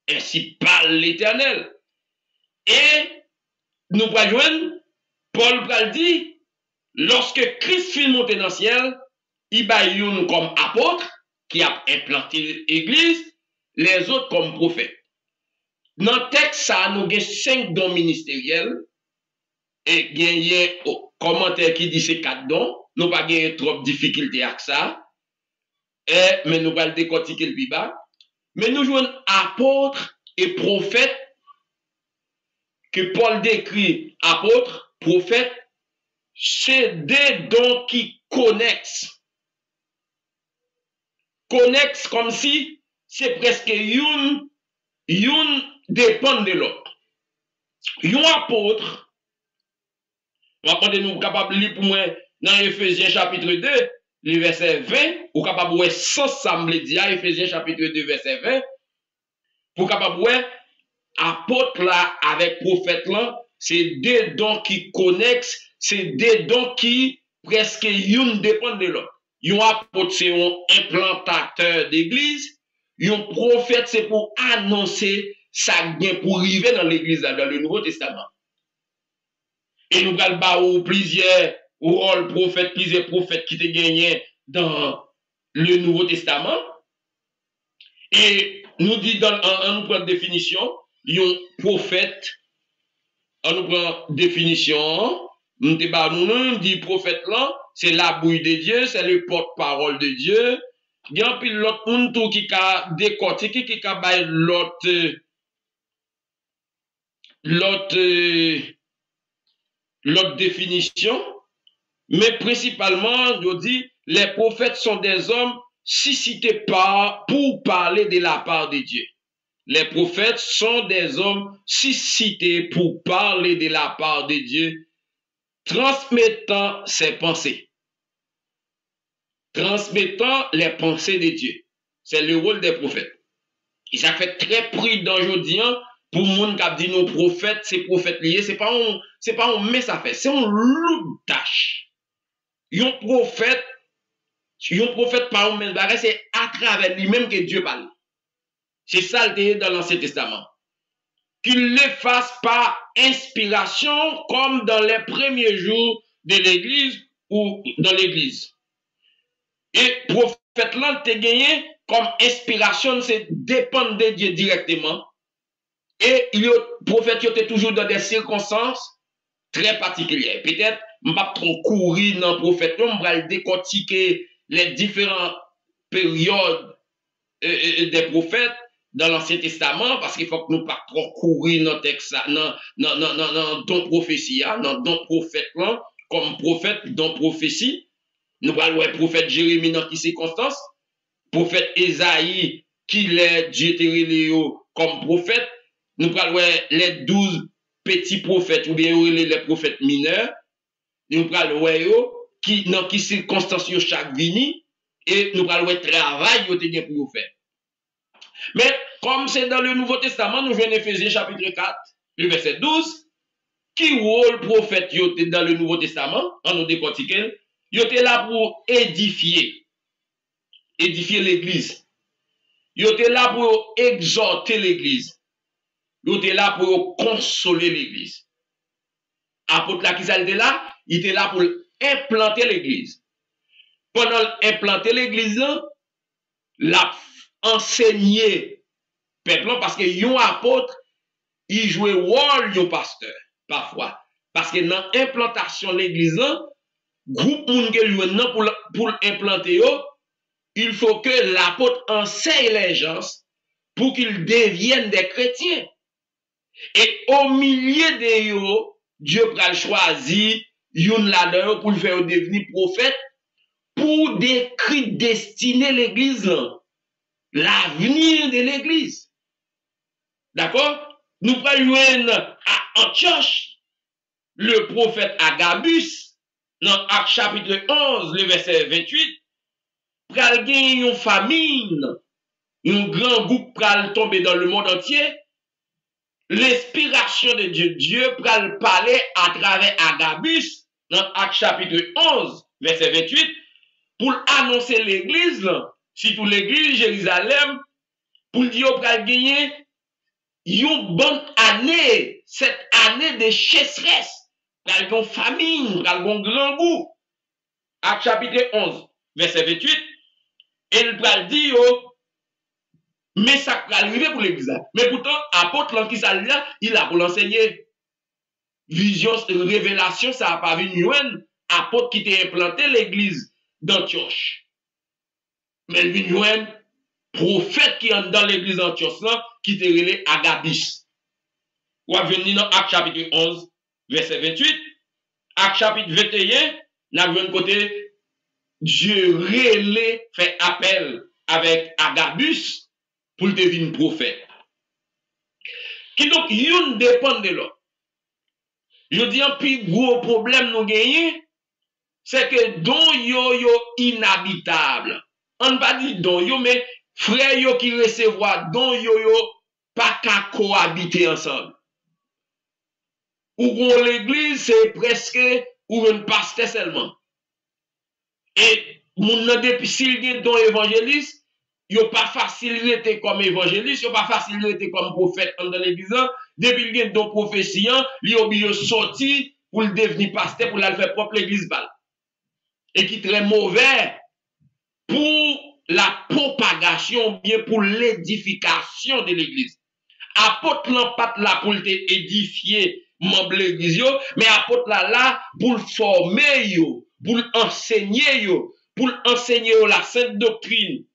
Ainsi parle l'Éternel. Et nous voyons, Paul dit, lorsque Christ fut monté dans le ciel, il y a une comme apôtre qui a implanté l'église, les autres comme prophètes. Dans le texte, ça, nous avons 5 dons ministériels et il y a un commentaire qui dit c'est 4 dons. Nous n'avons pas trop de difficultés avec ça. Mais nous allons décortiquer le Bible. Mais nous jouons apôtre et prophète que Paul décrit apôtre, prophète, c'est des dons qui connexent. Connexent comme si c'est presque une dépend de l'autre. Un apôtre, nous capable de lire pour moi dans Ephésiens chapitre 2, le verset 20, ou capable de sans sembler dire Ephésiens chapitre 2, verset 20, pour capable de apôtre là avec prophète là, c'est des dons qui connexent, c'est des dons qui presque une dépend de l'autre. Un apôtre, c'est un implantateur d'église, un prophète, c'est pour annoncer ça vient pour arriver dans l'église dans le Nouveau Testament. Et nous allons plusieurs rôles prophètes, plusieurs prophètes qui étaient gagnés dans le Nouveau Testament. Et nous dit en nous prend définition, un prophète, en nous prend définition, nous dit prophète là, c'est la bouille de Dieu, c'est le porte-parole de Dieu. Il y a un peu l'autre monde qui a décortiqué, qui a baillé l'autre définition, mais principalement, je dis, les prophètes sont des hommes suscités pour parler de la part de Dieu. Les prophètes sont des hommes suscités pour parler de la part de Dieu, transmettant ses pensées. Transmettant les pensées de Dieu. C'est le rôle des prophètes. Et ça fait très prudent aujourd'hui pour monde qui a dit nos prophètes, c'est prophètes liés, c'est pas on met ça fait, c'est un loup tâche. Un prophète pas un même bagage, c'est à travers lui-même que Dieu parle. C'est ça le dans l'Ancien Testament. Qu'il le fasse par inspiration comme dans les premiers jours de l'église ou dans l'église. Et prophète là te gagné comme inspiration, c'est dépendre de Dieu directement. Et le prophète était toujours dans des circonstances très particulières. Peut-être, je ne vais pas trop courir dans le prophète, je vais décortiquer les différentes périodes des prophètes dans l'Ancien Testament, parce qu'il faut que nous ne pas trop courir dans ton prophétie, dans ton prophète, comme prophète dans prophétie. Nous allons voir le prophète Jérémie dans quelle circonstance, prophète Esaïe, qui l'est Dieu comme prophète. Nous allons voir les 12 petits prophètes, ou bien les prophètes mineurs. Nous allons voir dans quelle circonstance chaque vini, et nous allons voir le travail que pour faire. Mais comme c'est dans le Nouveau Testament, nous venons Ephésiens chapitre 4, le verset 12, qui rôle prophète dans le Nouveau Testament, en nous décortiquant, il était là pour édifier l'église. Il était là pour exhorter l'église. Il était là pour consoler l'église. Apôtre là qui était là, il était là pour implanter l'église. Pendant implanter l'église, l'a enseigné peuple parce que yon apôtre, il jouait rôle yon pasteur parfois. Parce que dans l'implantation de l'église, groupe moun ke yon pour implanter yo, il faut que l'apôtre enseigne les gens pour qu'ils deviennent des chrétiens. Et au milieu de yo, Dieu pral choisir yon là-dedans pour le faire devenir prophète, pour destiner l'église, l'avenir de l'église. D'accord? Nous prenons à Antioche, le prophète Agabus, dans Actes chapitre 11, le verset 28, pral gen une famine, un grand groupe pral tomber dans le monde entier, l'inspiration de Dieu pral parler à travers Agabus dans Actes chapitre 11, verset 28, pour annoncer l'église, surtout l'église Jérusalem, pour dire pral gagner une bonne année, cette année de chasseresse, pral gon famine, pral gon grand goût. Actes chapitre 11, verset 28, et il pral dire mais ça va arriver pour l'église. Mais pourtant, apôtre qui ça là, il a pour l'enseigner. Vision, révélation, ça n'a pas vu un apôtre qui t'a implanté l'église d'Antioche. Mais il vient un prophète qui est dans l'église d'Antioche qui t'a relé Agabus. Ou à venir dans Actes chapitre 11, verset 28. Actes chapitre 21, nous avons côté Dieu relé fait appel avec Agabus pour devenir prophète. Qui donc, yon dépend de l'autre. Je dis un plus gros problème nous gagnons, c'est que don yo inhabitable. On ne va pas dire don yo, mais frère yo qui recevoir don yo pas qu'à cohabiter ensemble. Ou qu'on l'église, c'est presque ou un pasteur seulement. Et mon depuis s'il y a don évangéliste, yo pas facilité comme évangéliste, yo pas facilité comme prophète dans l'église. Depuis qu'il y a don prophétie, il est obligé de sortir pour devenir pasteur, pour aller faire propre l'église balle. Et qui est très mauvais pour la propagation, bien pour l'édification de l'église. Apôtre là pas là pour édifier membre de l'église, mais apôtre là pour former yo, pour enseigner yo, pour enseigner la sainte doctrine.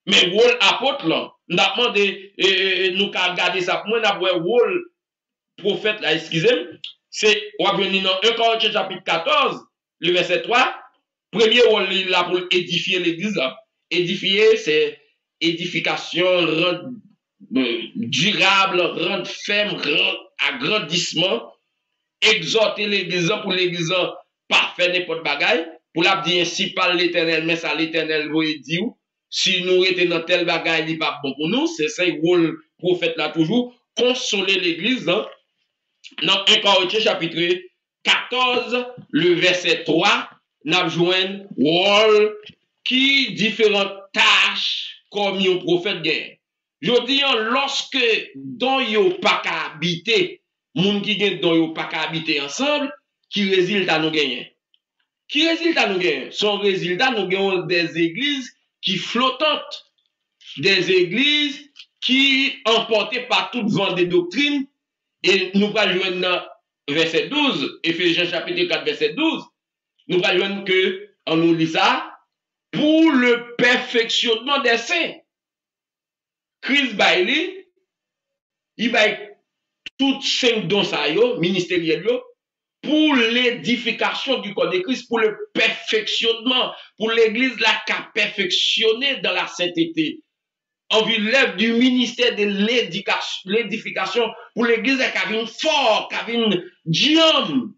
Mais rôle apôtre là, nous avons demandé, nous avons regardé ça, moi nous avons rôle prophète là, excusez-moi, c'est, on va venir dans 1 Corinthiens chapitre 14, le verset 3, premier rôle là pour édifier l'église là. Édifier, c'est édification, rendre durable, rendre ferme, rendre agrandissement, exhorter l'église pour l'église pas faire n'importe bagaille, pour la dire ainsi par l'éternel, mais ça l'éternel vous dire, si nous étions dans tel bagaille, il n'est pas bon pour nous, c'est ça le rôle prophète là toujours, consoler l'église, hein? Dans 1 Corinthiens chapitre 14, le verset 3, nous avons un rôle qui différentes tâches comme un prophète gagne. Je dis, lorsque dans yo pas qu'à habiter, moun qui gagne dans yo pas qu'à habiter ensemble, qui résultat nous gagne? Qui résultat nous gagne? Son résultat nous gagnons des églises qui flottantes, des églises qui emportées par toute vent de doctrine. Et nous allons jouer dans verset 12, Éphésiens chapitre 4, verset 12, nous allons jouer que, on nous lit ça, pour le perfectionnement des saints. Chris Bailey, il va toutes 5 dons ça ministériels pour l'édification du corps de Christ, pour le perfectionnement, pour l'église là qui a perfectionné dans la sainteté. En vue l'œuvre du ministère de l'édification pour l'église qui a une fort, qui a une diam.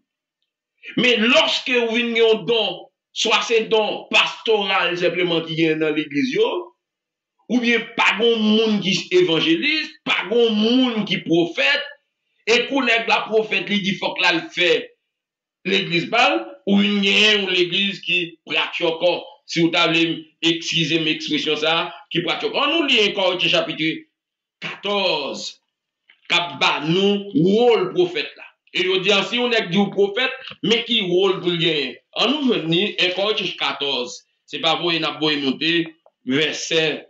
Mais lorsque vous venez un don, soit c'est don pastoral simplement qui est dans l'église, ou bien pas grand monde qui évangéliste, pas grand monde qui prophète, et qu'on est la prophète, il dit faut que là le fait l'église balle, ou une ou l'église qui pratique encore. Si vous avez excusez mes expressions ça, qui pratique. On nous lit encore chapitre 14, qui nous rôle prophète là. Et je dis si on est du prophète, mais qui rôle pour gagner. On nous venir encore 14. C'est pas vous, il a beau monter, verset,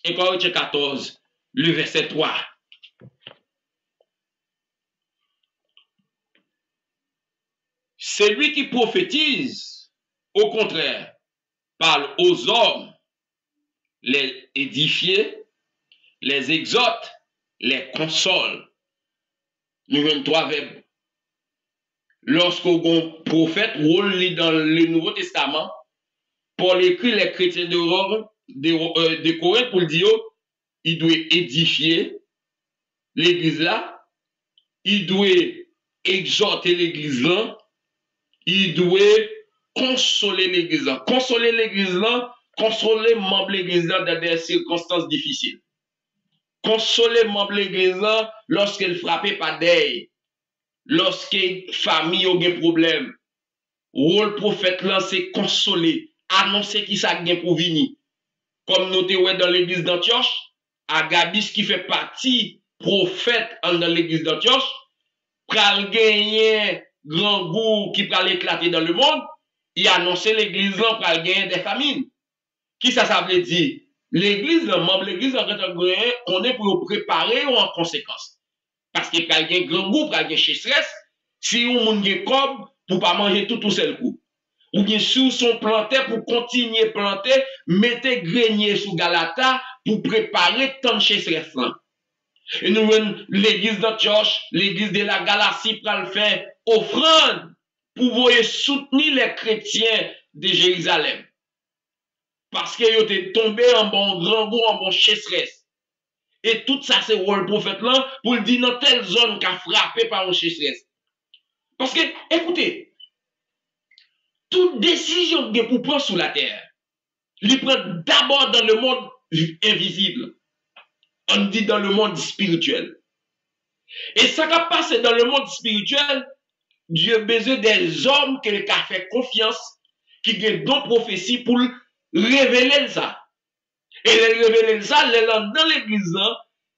encore 14, le verset 3. Celui qui prophétise, au contraire, parle aux hommes, les édifier, les exhorte, les console. Nous avons 3 verbes. Lorsqu'on prophète, rôle dans le Nouveau Testament, Paul écrit les chrétiens de Rome, de Corinthe pour dire, il doit édifier l'église là, il doit exhorter l'église là, il doit consoler l'église là. Consoler l'église là, consoler membre l'église dans des circonstances difficiles. Consoler membre l'église lorsqu'elle frappé par deuil, lorsque famille a des problèmes. Rôle prophète là c'est consoler, annoncer qui ça gain pour venir. Comme nous te dans l'église d'Antioche, Agabus qui fait partie prophète dans l'église d'Antioche, pral gagner grand goût qui pral éclater dans le monde, il annoncé l'église là pral gagner des famines. Qui ça veut dire? L'église, le membre de l'église, on est pour préparer ou en conséquence. Parce qu'il y a un grand goût, il y a un chasseresse, si on a un cob pour pas manger tout seul coup. Ou bien si son planté pour continuer planter, mettez grenier sous Galata pour préparer tant de chasseresse là. Et nous l'église d'Antioche, l'église de la Galatie pour le faire offrande pour vous soutenir les chrétiens de Jérusalem. Parce que vous êtes tombé en bon grand goût, en bon chasseresse. Et tout ça, c'est le prophète là, pour le dire dans telle zone qu'a frappé par un chasseresse. Parce que, écoutez, toute décision que vous prenez sur la terre, il prend d'abord dans le monde invisible. On dit dans le monde spirituel. Et ça qui passe dans le monde spirituel, Dieu a besoin des hommes qui ont fait confiance, qui ont don prophétie pour révéler ça. Et les révéler ça, dans l'église,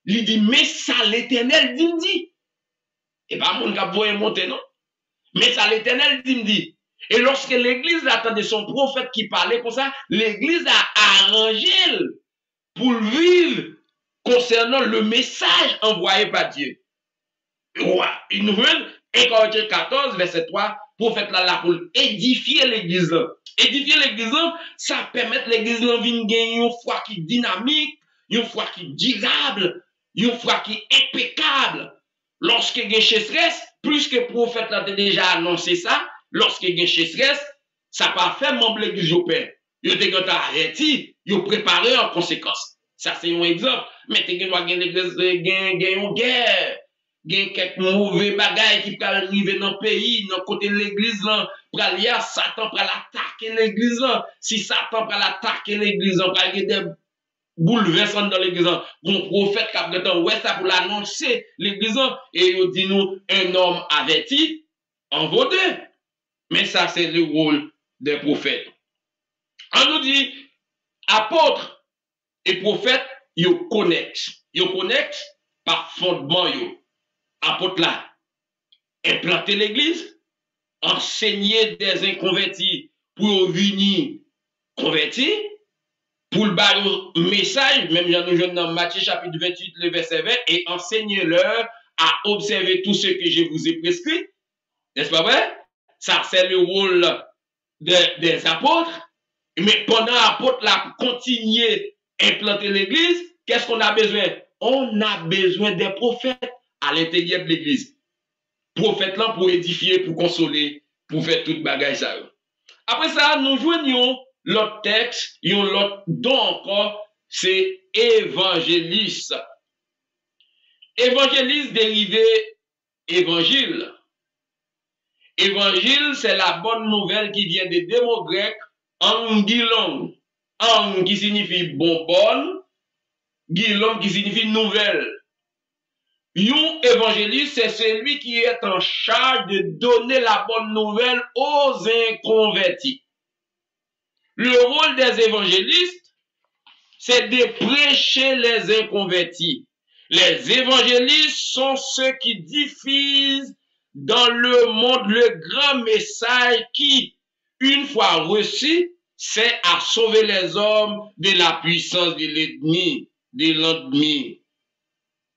il dit, mais ça l'éternel dit. Et pas mon cap voyer monter, non? Mais ça l'éternel dit. Et lorsque l'église attendait son prophète qui parlait comme ça, l'église a arrangé pour vivre concernant le message envoyé par Dieu. Une nouvelle, 1 Corinthiens 14, verset 3, prophète là pour édifier l'église. Édifier l'église, ça permet l'église de gagner une foi qui est dynamique, une foi qui est durable, une foi qui est impeccable. Lorsque il y a chasseresse, plus que le prophète a déjà annoncé ça, lorsque il y a chasseresse, ça pas fait membre de l'église au père. Il a arrêté, il a préparé en conséquence. Ça, c'est un exemple. Mais tu as l'église, une guerre. Il y a quelques mauvais bagailles qui peuvent arriver dans le pays, dans le côté de l'église, Satan peut attaquer l'église. Si Satan peut attaquer l'église, il va y avoir des bouleversements dans l'église. Mon prophète qui a de temps, ouais, ça pour l'annoncer l'église, et il dit nous, un homme averti, en vaut deux. Mais ça, c'est le rôle des prophètes. On nous dit, apôtres et prophètes, ils connectent. Ils connectent par fondement. Apôtres là, implanter l'église, enseigner des inconvertis pour venir convertir, pour le message, même nous jeunes dans Matthieu chapitre 28, le verset 20, et enseigner-leur à observer tout ce que je vous ai prescrit. N'est-ce pas vrai? Ça, c'est le rôle des apôtres. Mais pendant l'apôtre là, continuer à implanter l'église, qu'est-ce qu'on a besoin? On a besoin des prophètes à l'intérieur de l'église. Prophètes là pour édifier, pour consoler, pour faire toute bagaille ça. Après ça, nous joignons l'autre texte, l'autre don encore, c'est évangéliste. Évangéliste dérivé évangile. Évangile, c'est la bonne nouvelle qui vient des deux mots grecs, angilon. Ang qui signifie bonbonne, gilon qui signifie nouvelle. Un évangéliste, c'est celui qui est en charge de donner la bonne nouvelle aux inconvertis. Le rôle des évangélistes, c'est de prêcher les inconvertis. Les évangélistes sont ceux qui diffusent dans le monde le grand message qui, une fois reçu, c'est à sauver les hommes de la puissance de l'ennemi.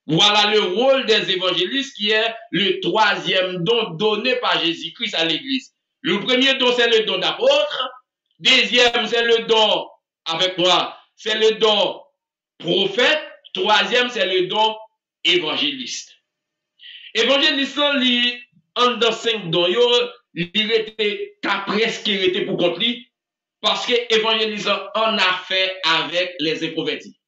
Voilà le rôle des évangélistes qui est le troisième don donné par Jésus-Christ à l'Église. Le premier don, c'est le don d'apôtre. Deuxième, c'est le don, avec moi, c'est le don prophète. Troisième, c'est le don évangéliste. Évangéliste, en dans 5 dons, il était presque été pour contre lui, parce que évangéliste en a fait avec les inconvertis.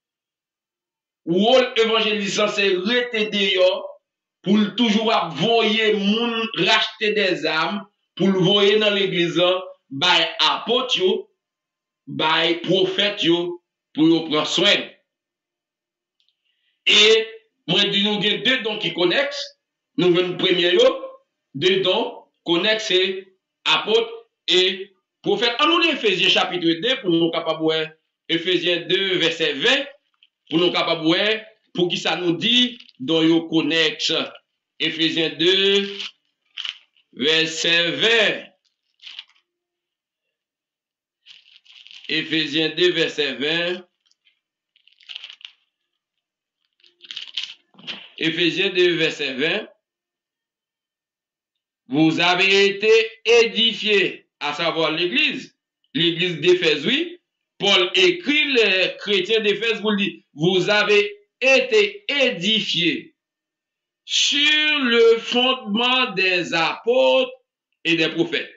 Rôle évangélisant, c'est rester dehors pour toujours voyer moun racheter des âmes, pour le voyer dans l'église, by apôtre, by prophète yo pour yo prendre soin. Et moi dis nous avons deux dons qui connexes. Nous venons premier yo, deux dons connexes c'est apôtre et prophète. En nous Éphésiens chapitre 2 pour nous capable voir Éphésiens 2 verset 20 pour nous capable voir pour qui ça nous dit dans yo connexe. Éphésiens 2 verset 20. Éphésiens 2 verset 20. Éphésiens 2 verset 20. Vous avez été édifiés, à savoir l'église d'Éphèse, oui. Paul écrit, les chrétiens d'Éphèse vous le dit, vous avez été édifiés sur le fondement des apôtres et des prophètes,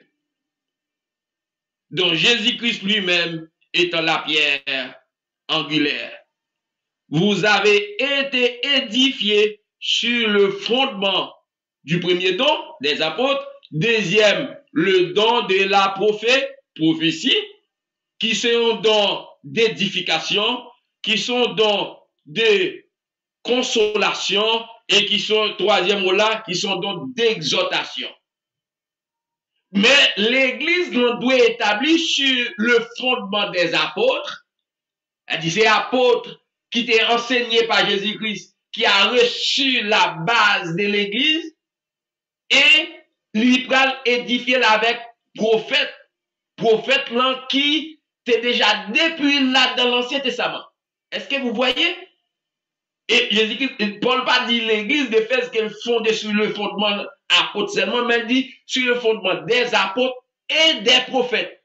dont Jésus-Christ lui-même étant la pierre angulaire. Vous avez été édifiés sur le fondement du premier don des apôtres, deuxième, le don de la prophétie, qui sont dons d'édification, qui sont dons de consolation, et qui sont, troisième là, qui sont dons d'exhortation. Mais l'Église doit établir sur le fondement des apôtres. Elle dit c'est apôtres qui étaient enseignés par Jésus-Christ, qui a reçu la base de l'Église, et lui pral édifier avec prophète là qui était déjà depuis là dans l'Ancien Testament. Est-ce que vous voyez? Et Jésus-Christ, Paul pas dit l'Église d'Éphèse qu'elle fondée sur le fondement apôtre seulement, mais elle dit sur le fondement des apôtres et des prophètes.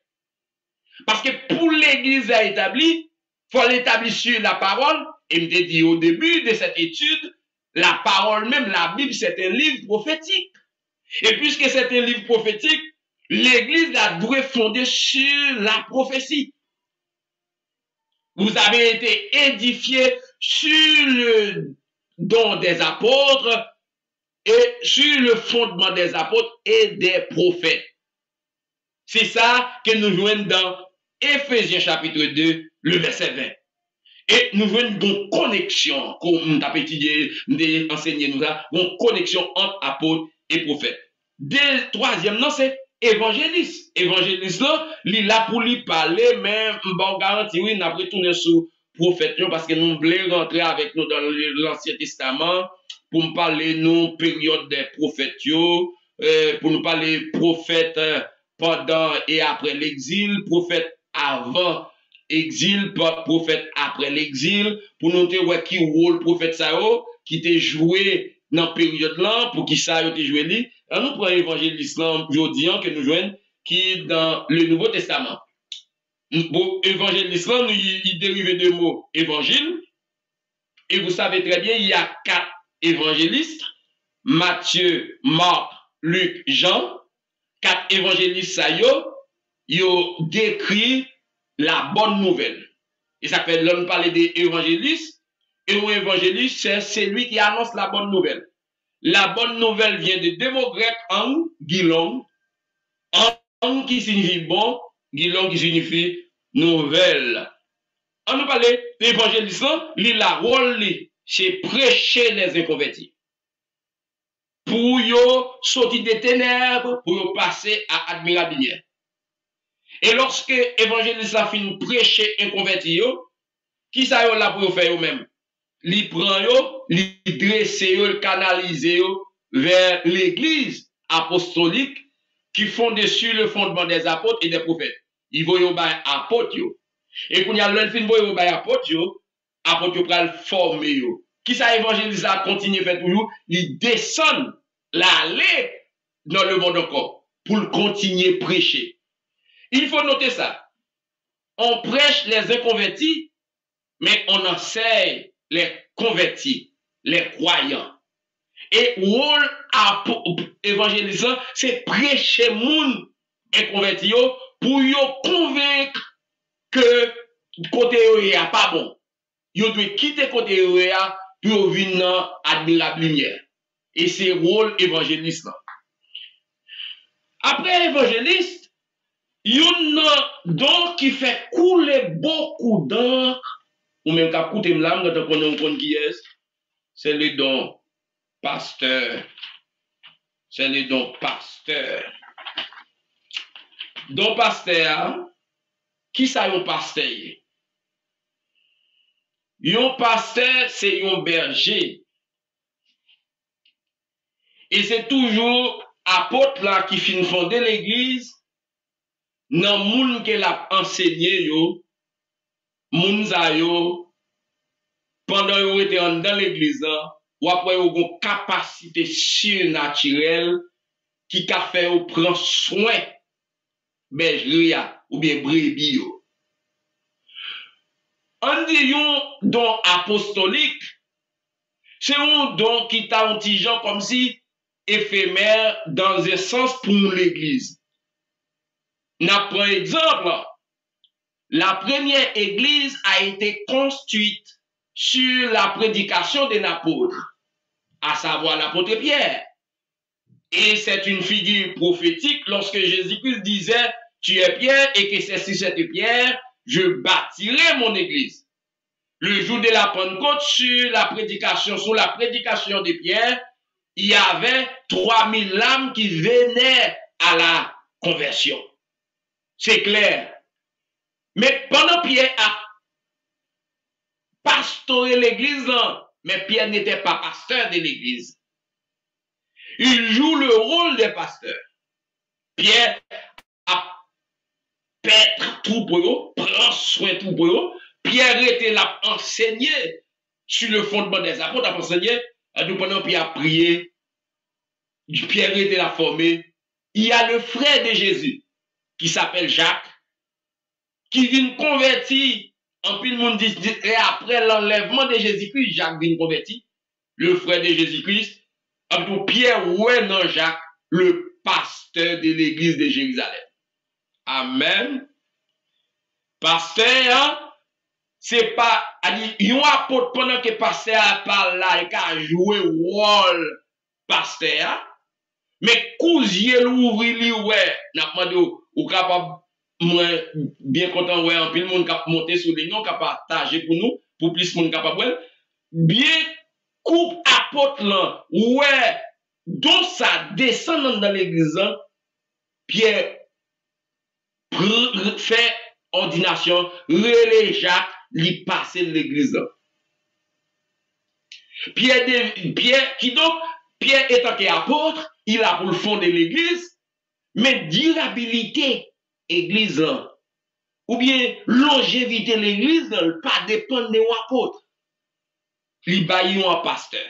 Parce que pour l'Église à établir, il faut l'établir sur la parole. Et je dit au début de cette étude, la parole même, la Bible, c'est un livre prophétique. Et puisque c'est un livre prophétique, l'Église doit fonder sur la prophétie. Vous avez été édifiés sur le don des apôtres et sur le fondement des apôtres et des prophètes. C'est ça que nous voyons dans Éphésiens chapitre 2, le verset 20. Et nous voyons une connexion, comme nous avons étudié, nous enseigné, nous avons une connexion entre apôtres et prophètes. Troisième, non, c'est évangéliste. Évangéliste, là, il est là pour lui parler, mais bon, garantie, oui, nous avons retourné sur prophète, parce que nous voulons rentrer avec nous dans l'Ancien Testament, pour nous parler, nous, période des prophètes, pour nous parler prophètes pendant et après l'exil, prophètes avant exil, prophète après l'exil, pour nous dire qui rôle prophète ça qui était joué dans la période là, pour qui ça a été joué li. Alors nous prenons l'évangéliste aujourd'hui que nous jouons qui dans le Nouveau Testament. Évangéliste là, il dérive de mots évangile, et vous savez très bien, il y a 4 évangélistes, Matthieu, Marc, Luc, Jean. 4 évangélistes ça yo décrit la bonne nouvelle. Et ça fait l'homme parler des évangélistes. Et un évangéliste, c'est celui qui annonce la bonne nouvelle. La bonne nouvelle vient de deux mots grecs, ang, gilon. Ang qui signifie bon, gilon qui signifie nouvelle. On nous parle d'évangéliste, la rôle, c'est prêcher les inconvertis. Pour yo sortir des ténèbres, pour yo passer à admirer la lumière. Et lorsque l'évangéliste a fini prêcher inconverti, qui ça yo là pour faire eux-mêmes? Li prend yo, li dresse yo, li canalise yo vers l'église apostolique qui fonde sur le fondement des apôtres et des prophètes. Ils vont yo bay apôtres yo. Et quand y a l'un fin voy yo bay apôtres yo pral former yo. Qui ça évangéliste a continuer faire toujours, il descend l'aller dans le monde encore pour continuer prêcher. Il faut noter ça. On prêche les inconvertis, mais on enseigne les convertis, les croyants. Et rôle évangélisant, c'est prêcher moun inconvertis pour yo convaincre que côté yo est pas bon. Yo doit quitter côté yo pour venir admirer la lumière. Et c'est rôle évangéliste. Après évangéliste, Yon don qui fait couler beaucoup d'encre, ou même qu'à coûter l'âme, quand on connaît qui est, c'est le don pasteur. C'est le don pasteur. Don pasteur, qui ça yon pasteur? Yon pasteur, c'est yon berger. Et c'est toujours apôtre là qui fin fonder l'église, nan moun ke l'a enseigné yo, moun za yo, pendant yo était dans l'église, ou après yo gon capacité surnaturelle qui ka fait ou prend soin bergerie ou bien brebis yo. On dit yon don apostolique, c'est un don qui t'a un petit genre comme si éphémère dans un sens pour l'église. N'a par exemple, la première église a été construite sur la prédication d'un apôtre, à savoir l'apôtre Pierre. Et c'est une figure prophétique lorsque Jésus-Christ disait, tu es Pierre et que c'est sur cette pierre, je bâtirai mon église. Le jour de la Pentecôte, sur la prédication de Pierre, il y avait 3000 âmes qui venaient à la conversion. C'est clair. Mais pendant Pierre a pastoré l'église, mais Pierre n'était pas pasteur de l'église. Il joue le rôle des pasteurs. Pierre a paître tout pour eux, prend soin tout pour eux. Pierre était là enseigné sur le fondement des apôtres, a enseigné, pendant Pierre a prié, Pierre était là formé. Il y a le frère de Jésus qui s'appelle Jacques, qui vient convertir, en plus le monde dit, et après l'enlèvement de Jésus-Christ, Jacques vient convertir, le frère de Jésus-Christ, Pierre ouais non Jacques, le pasteur de l'église de Jérusalem. Amen. Pasteur, c'est pas, yon apôtre pendant que pasteur parle là, il a joué rôle pasteur, mais cousier l'ouvrir li ouais, n'a pas de ou capable moi bien content ouais en pile monde cap monter sur les noms cap partager pour nous pour plus monde capable bien coupe apôtre là ouais donc ça descend dans l'église Pierre fait ordination relais Jacques li passer l'église Pierre qui donc Pierre étant qu'apôtre il a pour le fond de l'église, mais durabilité église ou bien longévité l'église pas dépendre de l'apôtre. Il baille un pasteur.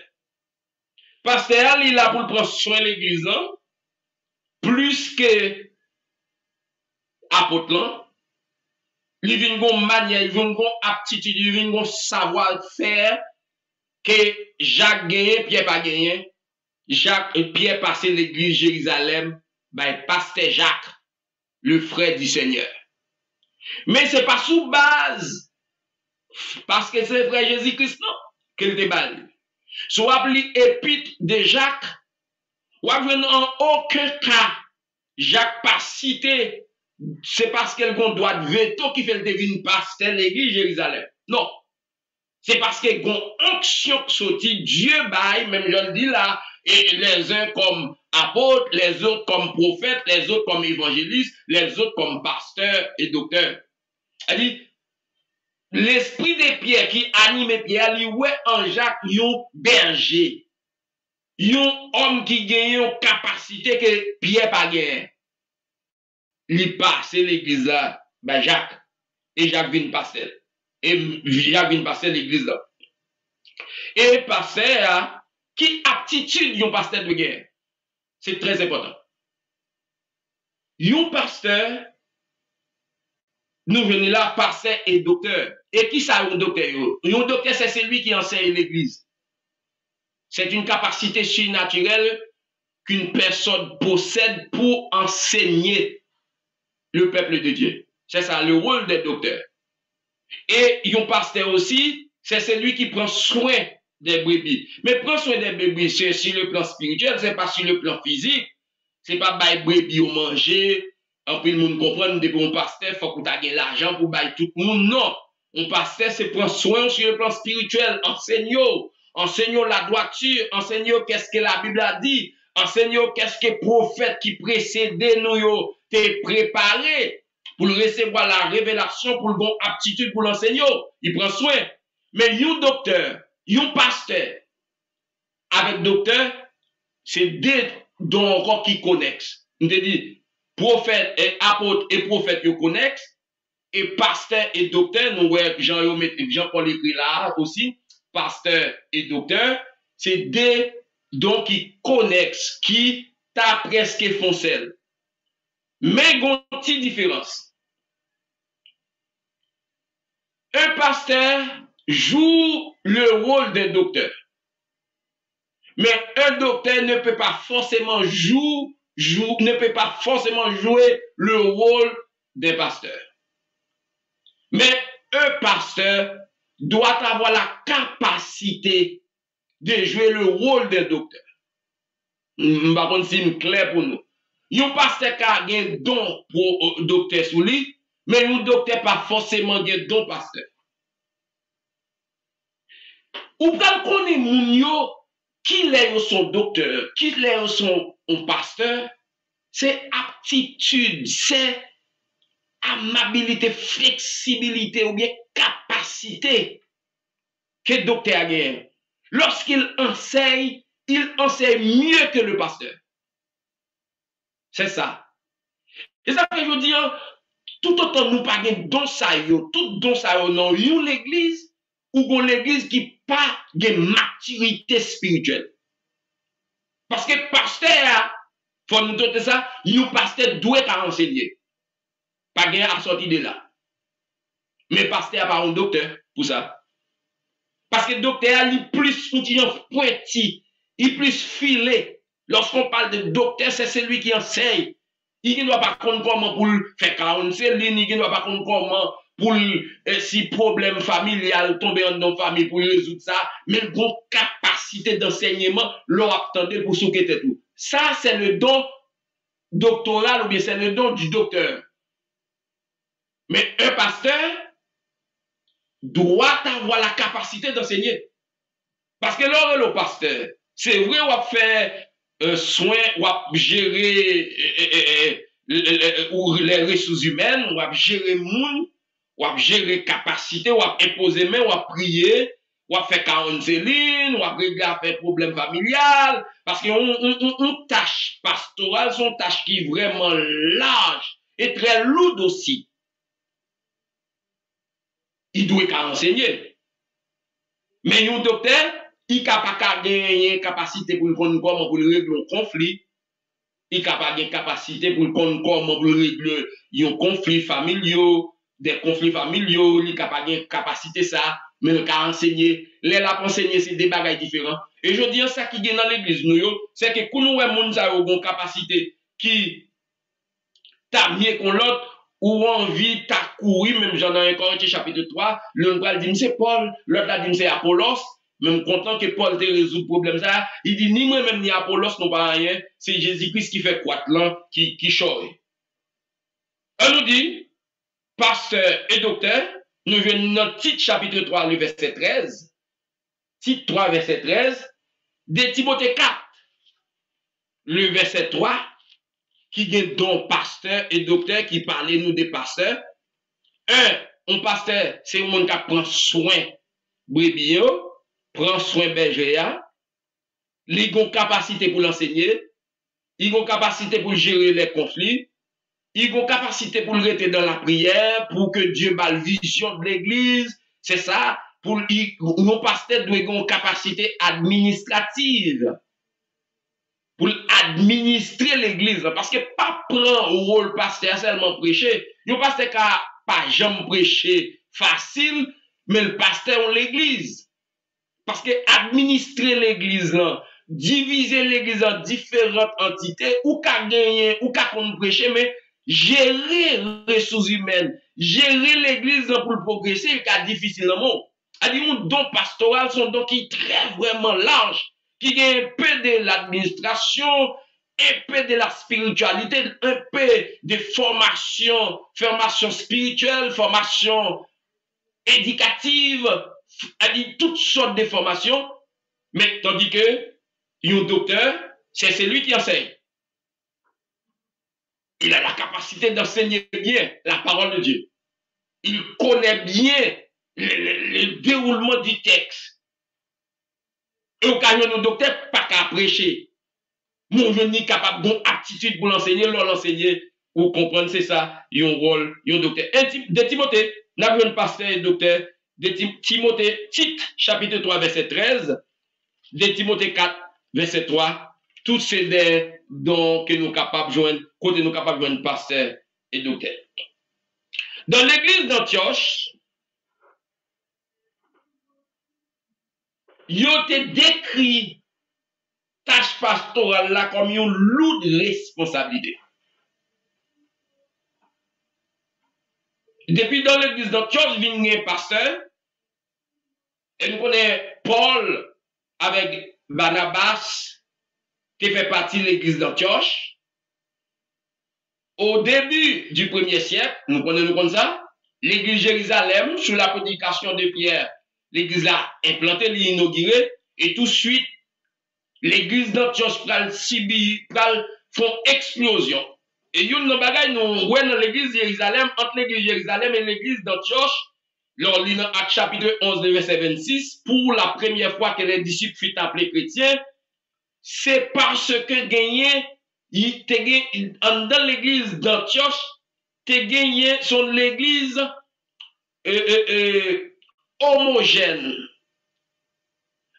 Pasteur, il a pour prendre soin de l'église plus que apôtre. Il vient une manière, il vient une aptitude, il vient un savoir-faire que Jacques gagne, Pierre pas gagné. Jacques et Pierre passaient l'église Jérusalem, pasteur Jacques, le frère du Seigneur. Mais c'est pas sous base, parce que c'est le frère Jésus-Christ, non, qu'il déballe. Soit l'épître de Jacques, ou en aucun cas, Jacques pas cité, c'est parce qu'elle a un droit de veto qui fait le devine pasteur l'église Jérusalem. Non. C'est parce que une onction qui sortit, Dieu baille, même je le dis là, et les uns comme apôtres, les autres comme prophètes, les autres comme évangélistes, les autres comme pasteurs et docteurs. C'est-à-dire, l'esprit de Pierre qui anime Pierre, il ouais en Jacques, un berger. Un homme qui gagne une capacité que Pierre pas gagne. Il passe l'église là, Jacques, et Jacques vient passer. Et Jacques vient passer l'église là. Et pasteur, qui aptitude yon pasteur de guerre? C'est très important. Yon pasteur, nous venons là, pasteur et docteur. Et qui ça yon docteur? Yon docteur, c'est celui qui enseigne l'église. C'est une capacité surnaturelle qu'une personne possède pour enseigner le peuple de Dieu. C'est ça, le rôle des docteurs. Et yon pasteur aussi, c'est celui qui prend soin des brebis. Mais prendre soin des brebis, c'est sur le plan spirituel, c'est pas sur le plan physique. C'est pas bailler brebis au manger, En plus, le monde comprend, depuis un pasteur, il faut que tu aies l'argent pour bailler tout le monde. Non. Un pasteur, c'est prendre soin sur le plan spirituel. Enseignons la droiture. Enseignons qu'est-ce que la Bible a dit. Enseignons qu'est-ce que le prophète qui précédait nous t'es préparé pour recevoir la révélation, pour le bon aptitude pour l'enseigner. Il prend soin. Mais un docteur, un pasteur, avec docteur, c'est deux dons encore qui connexent. On te dit, prophète et apôtre et prophète qui connexent, et pasteur et docteur, nous voyons Jean-Paul écrit là aussi, pasteur et docteur, c'est deux dons qui connexent, qui t'a presque foncel. Mais il y a une petite différence. Un pasteur joue le rôle d'un docteur. Mais un docteur ne peut pas forcément jouer le rôle d'un pasteur. Mais un pasteur doit avoir la capacité de jouer le rôle d'un docteur. Je ne sais pas si c'est clair pour nous. Un pasteur qui a un don pour docteur sous lui, mais un docteur pas forcément un don pasteur. Ou quand on est moun qui est son docteur, qui est son pasteur, c'est aptitude, c'est amabilité, flexibilité ou bien capacité que le docteur a gagné. Lorsqu'il enseigne mieux que le pasteur. C'est ça. Et ça que je veux dire, tout autant nous pas de don ça tout don ça non l'église ou l'église qui pas de maturité spirituelle. Parce que pasteur, faut nous dire ça, le pasteur doit enseigner. Pas gain à sortir de là. Mais pasteur n'a pas un docteur pour ça. Parce que le docteur il plus pointi, il plus filé. Lorsqu'on parle de docteur, c'est celui qui enseigne. Il ne doit pas comprendre comment pour faire 40 lignes, il ne doit pas comprendre comment pour si problème familial tomber dans famille pour résoudre ça, mais il a une capacité d'enseignement, leur attendait pour souquer tout. Ça, c'est le don doctoral ou bien c'est le don du docteur. Mais un pasteur doit avoir la capacité d'enseigner. Parce que là, le pasteur, c'est vrai, on va faire soin, on va gérer les ressources humaines, on va gérer monde, on va gérer capacité, on va imposer main, on va prier, on va faire 40 lignes, on va régler problème familial, parce qu'on tâche pastorale, son tâche qui est vraiment large et très lourde aussi. Il doit enseigner. Mais un docteur, il n'a pas gagner capacité pour comprendre comment pour régler un conflit. Il n'a pas gagner capacité pour comprendre comment pour régler un conflit familial, des conflits familiaux. Il n'a pas gagner capacité ça, mais il a enseigné. Les là pour enseigner, c'est des bagages différents. Et je dis ça qui est dans l'église, c'est que quand nous avons une capacité qui t'a mieux qu'on l'autre, ou envie t'a courir, même j'en ai encore chapitre 3, l'un va dire c'est Paul, l'autre a dit c'est Apollos. Même content que Paul te résout le problème ça, il dit ni moi-même ni Apollos n'ont pas rien, c'est Jésus-Christ qui fait quoi là, qui choye. On nous dit, pasteur et docteur, nous venons dans le titre chapitre 3, le verset 13, titre 3, verset 13, de Timothée 4, le verset 3, qui est donc pasteur et docteur qui parlait nous des pasteurs. Un pasteur, c'est un monde qui prend soin brebis, prend soin berger, il a une capacité pour l'enseigner, il a une capacité pour gérer les conflits, il a une capacité pour le rester dans la prière, pour que Dieu ait la vision de l'église, c'est ça, pour nos pasteurs doivent avoir une capacité administrative pour administrer l'église, parce que pas prendre au rôle pasteur seulement prêcher, le pasteur qui n'a pas jamais prêché facile, mais le pasteur en l'église. Parce que administrer l'église, diviser l'église en différentes entités, ou qu'à gagner, ou qu'à prêcher, mais gérer les ressources humaines, gérer l'église pour le progresser, c'est difficilement. Un don pastoral, son don qui est très vraiment large, qui est un peu de l'administration, un peu de la spiritualité, un peu de formation spirituelle, formation éducative, toutes sortes de formations, mais tandis que un docteur, c'est celui qui enseigne. Il a la capacité d'enseigner bien la parole de Dieu. Il connaît bien le déroulement du texte. Et au cas où le docteur pas qu'à prêcher. Mon jeune n'est capable d'une aptitude pour l'enseigner, l'enseigner, ou comprendre, c'est ça, il y a un rôle, il y a un docteur. De Timothée, nous avons un pasteur et docteur, de Timothée, Tite, chapitre 3, verset 13, de Timothée 4, verset 3, tous ces des dons que nous sommes capables de joindre, côté nous capables de joindre pasteur et docteur. Dans l'église d'Antioche, il a été décrit tâche pastorale là comme une lourde responsabilité. Depuis dans l'église d'Antioche, il y a un pasteur, et nous connaissons Paul avec Barnabas, qui fait partie de l'église d'Antioche. Au début du 1er siècle, nous connaissons comme ça, l'église de Jérusalem, sous la prédication de Pierre, l'église a implanté, l'inauguré, et tout de suite, l'église d'Antioche font explosion. Et une bagay nous voyons dans l'église de Jérusalem, entre l'église de Jérusalem et l'église d'Antioche, lors de Actes chapitre 11, verset 26, pour la première fois que les disciples furent appelés chrétiens, c'est parce que dans l'église d'Antioche, son l'église homogène.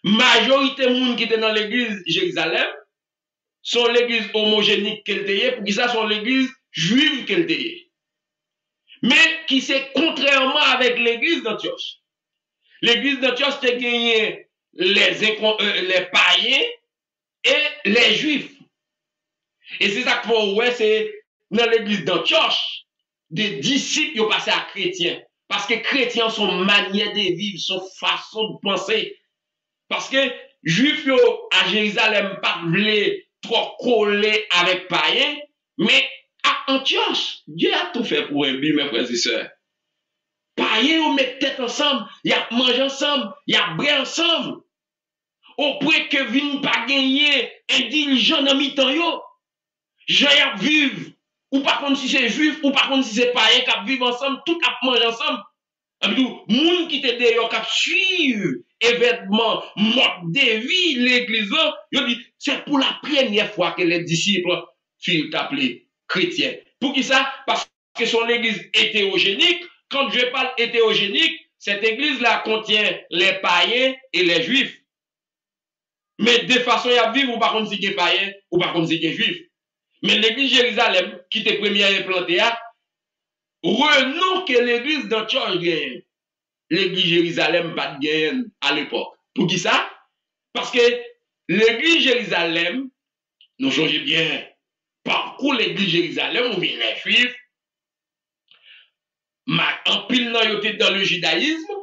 Majorité de monde qui était dans l'église Jérusalem sont l'église homogénique qu'elle était, pour qui ça sont l'église juive qu'elle était. Mais qui c'est contrairement avec l'église d'Antioche. L'église d'Antioche a gagné les païens et les juifs. Et c'est ça que ouais, c'est dans l'église d'Antioche, des disciples ont passé à chrétiens. Parce que chrétiens sont manière de vivre, sont façon de penser. Parce que juifs à Jérusalem pas voulu trop coller avec païens, mais à Antioche, Dieu a tout fait pour un but, mes frères et sœurs. Païens, on met tête ensemble, il y a manger ensemble, il y a boire ensemble. Au point que viennent pas gagner intelligent dans mi-temps yo. J'ai vivre, ou par contre si c'est juif, ou par contre si c'est païen qui vivent ensemble, tout à manger ensemble. Moun qui te d'ailleurs qui suivre événement, mode de vie, l'église, il dit, c'est pour la première fois que les disciples furent appelés chrétiens. Pour qui ça? Parce que son église hétérogénique. Quand je parle hétérogénique, cette église-là contient les païens et les juifs. Mais de façon à vivre, ou par contre si c'est païen, ou par contre si c'est juif. Mais l'église Jérusalem, qui était première implantée, renom que l'église d'Antioche gagne. L'église Jérusalem pas de gagne à l'époque. Pour qui ça? Parce que l'église Jérusalem, nous changeons bien, parcours l'église Jérusalem, ou bien les juifs, en pile dans le judaïsme,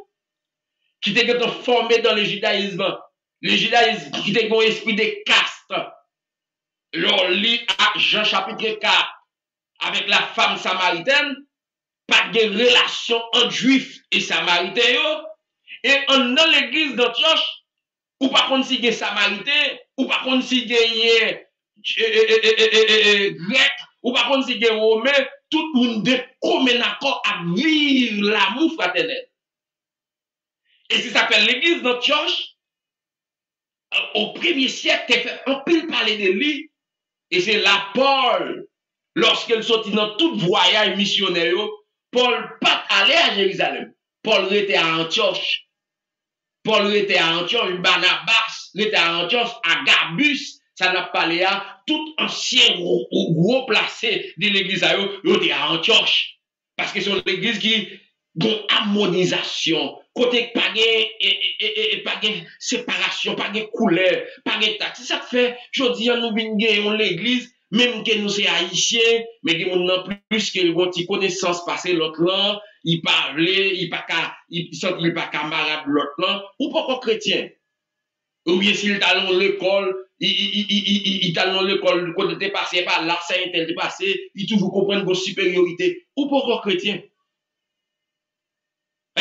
qui était formé dans le judaïsme qui était un esprit de caste. L'on lit à Jean chapitre 4 avec la femme samaritaine, pas de relation entre juifs et samaritains. Et dans l'église d'Antioche, ou par contre si il y a samaritain, ou par contre si il y a grec, ou par contre si il y a romain, tout le monde est commun accord à vivre l'amour fraternel. Et ça s'appelle l'église d'Antioche. Au 1er siècle, tu fait un pile parler de lui. Et c'est là Paul, lorsqu'il sortit dans tout voyage missionnaire, Paul pas allé à Jérusalem. Paul était à Antioche. Barnabas était à Antioche, à Gabus, ça n'a pas l'air à tout ancien gros placé de l'église, il était à Antioche. Parce que c'est une église qui a une harmonisation. Côté pas de séparation, pas de couleur, pas de taxe. C'est ça que fait, je dis, nous venons l'église, même que nous sommes haïtiens, mais que nous avons plus que une connaissance passée l'autre là, il parlait, il pas camarade l'autre là, ou pas chrétien. Ou bien s'il est allé à l'école, il t'a dans l'école, quand tu es passé par là, ça est passé, il toujours comprend une supériorité. Ou pourquoi chrétien?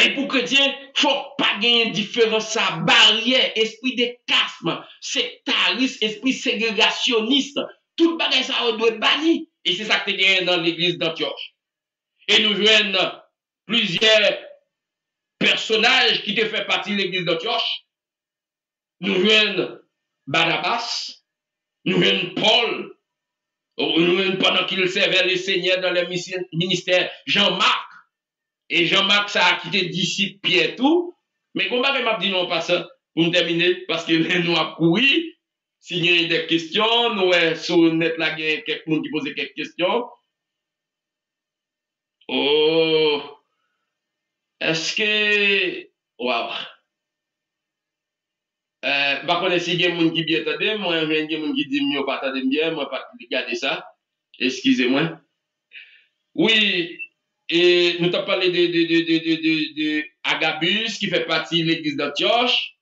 Et pour chrétien, il ne faut pas gagner différence, ça, barrière, esprit de casme, sectariste, esprit ségrégationniste. Tout le bagage, ça doit être banni. Et c'est ça que tu gagné dans l'église d'Antioche. Et nous joignons plusieurs personnages qui te font partie de l'église d'Antioche. Nous joignons Barnabas, nous joignons Paul, nous joignons pendant qu'il servait le Seigneur dans le ministère, Jean-Marc. Et Jean-Marc, ça a quitté disciple Pierre tout. Mais comment je m'a dit non pas ça pour me terminer, parce que nous avons couru. S'il y a des questions, nous avons sur le net là, il y a quelqu'un qui pose quelques questions. Oh, est-ce que. Waouh! Par contre, si il y a des gens qui bien attendent, moi, il y a des gens qui disent mieux pas attendre bien, moi, pas regarder ça. Excusez-moi. Oui. Et nous t'avons parlé de Agabus qui fait partie de l'église d'Antioche.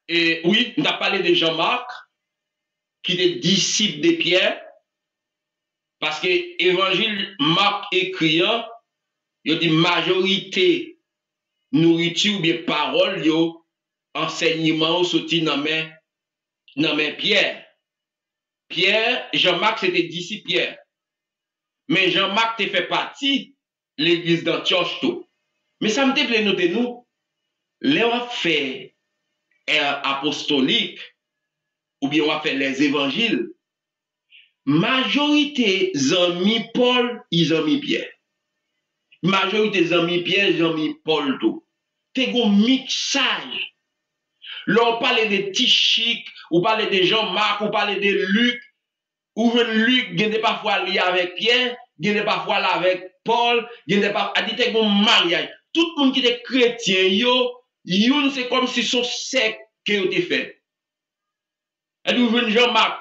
Et oui, nous t'avons parlé de Jean-Marc qui est disciple de Pierre. Parce que l'évangile Marc écriant, il dit majorité nourriture ou bien parole, enseignement sorti dans mes Pierre. Pierre, Jean-Marc c'était disciple Pierre. Mais Jean-Marc te fait partie de l'église d'Antioche tout. Mais ça me plaît noter nous, on fait apostolique, ou bien on fait les évangiles, majorité amis Paul, ils amis Pierre. Majorité amis Pierre, ils amis Paul tout. T'es un mixage. Là, on parle de Tichic, ou parle de Jean-Marc, ou parle de Luc, ou Luc, il y a parfois lié avec Pierre, il y a parfois là avec Paul, il y a parfois, dit que un mariage. Tout le monde qui est chrétien, c'est comme si son sec qui a été fait. Et nous venons Jean-Marc,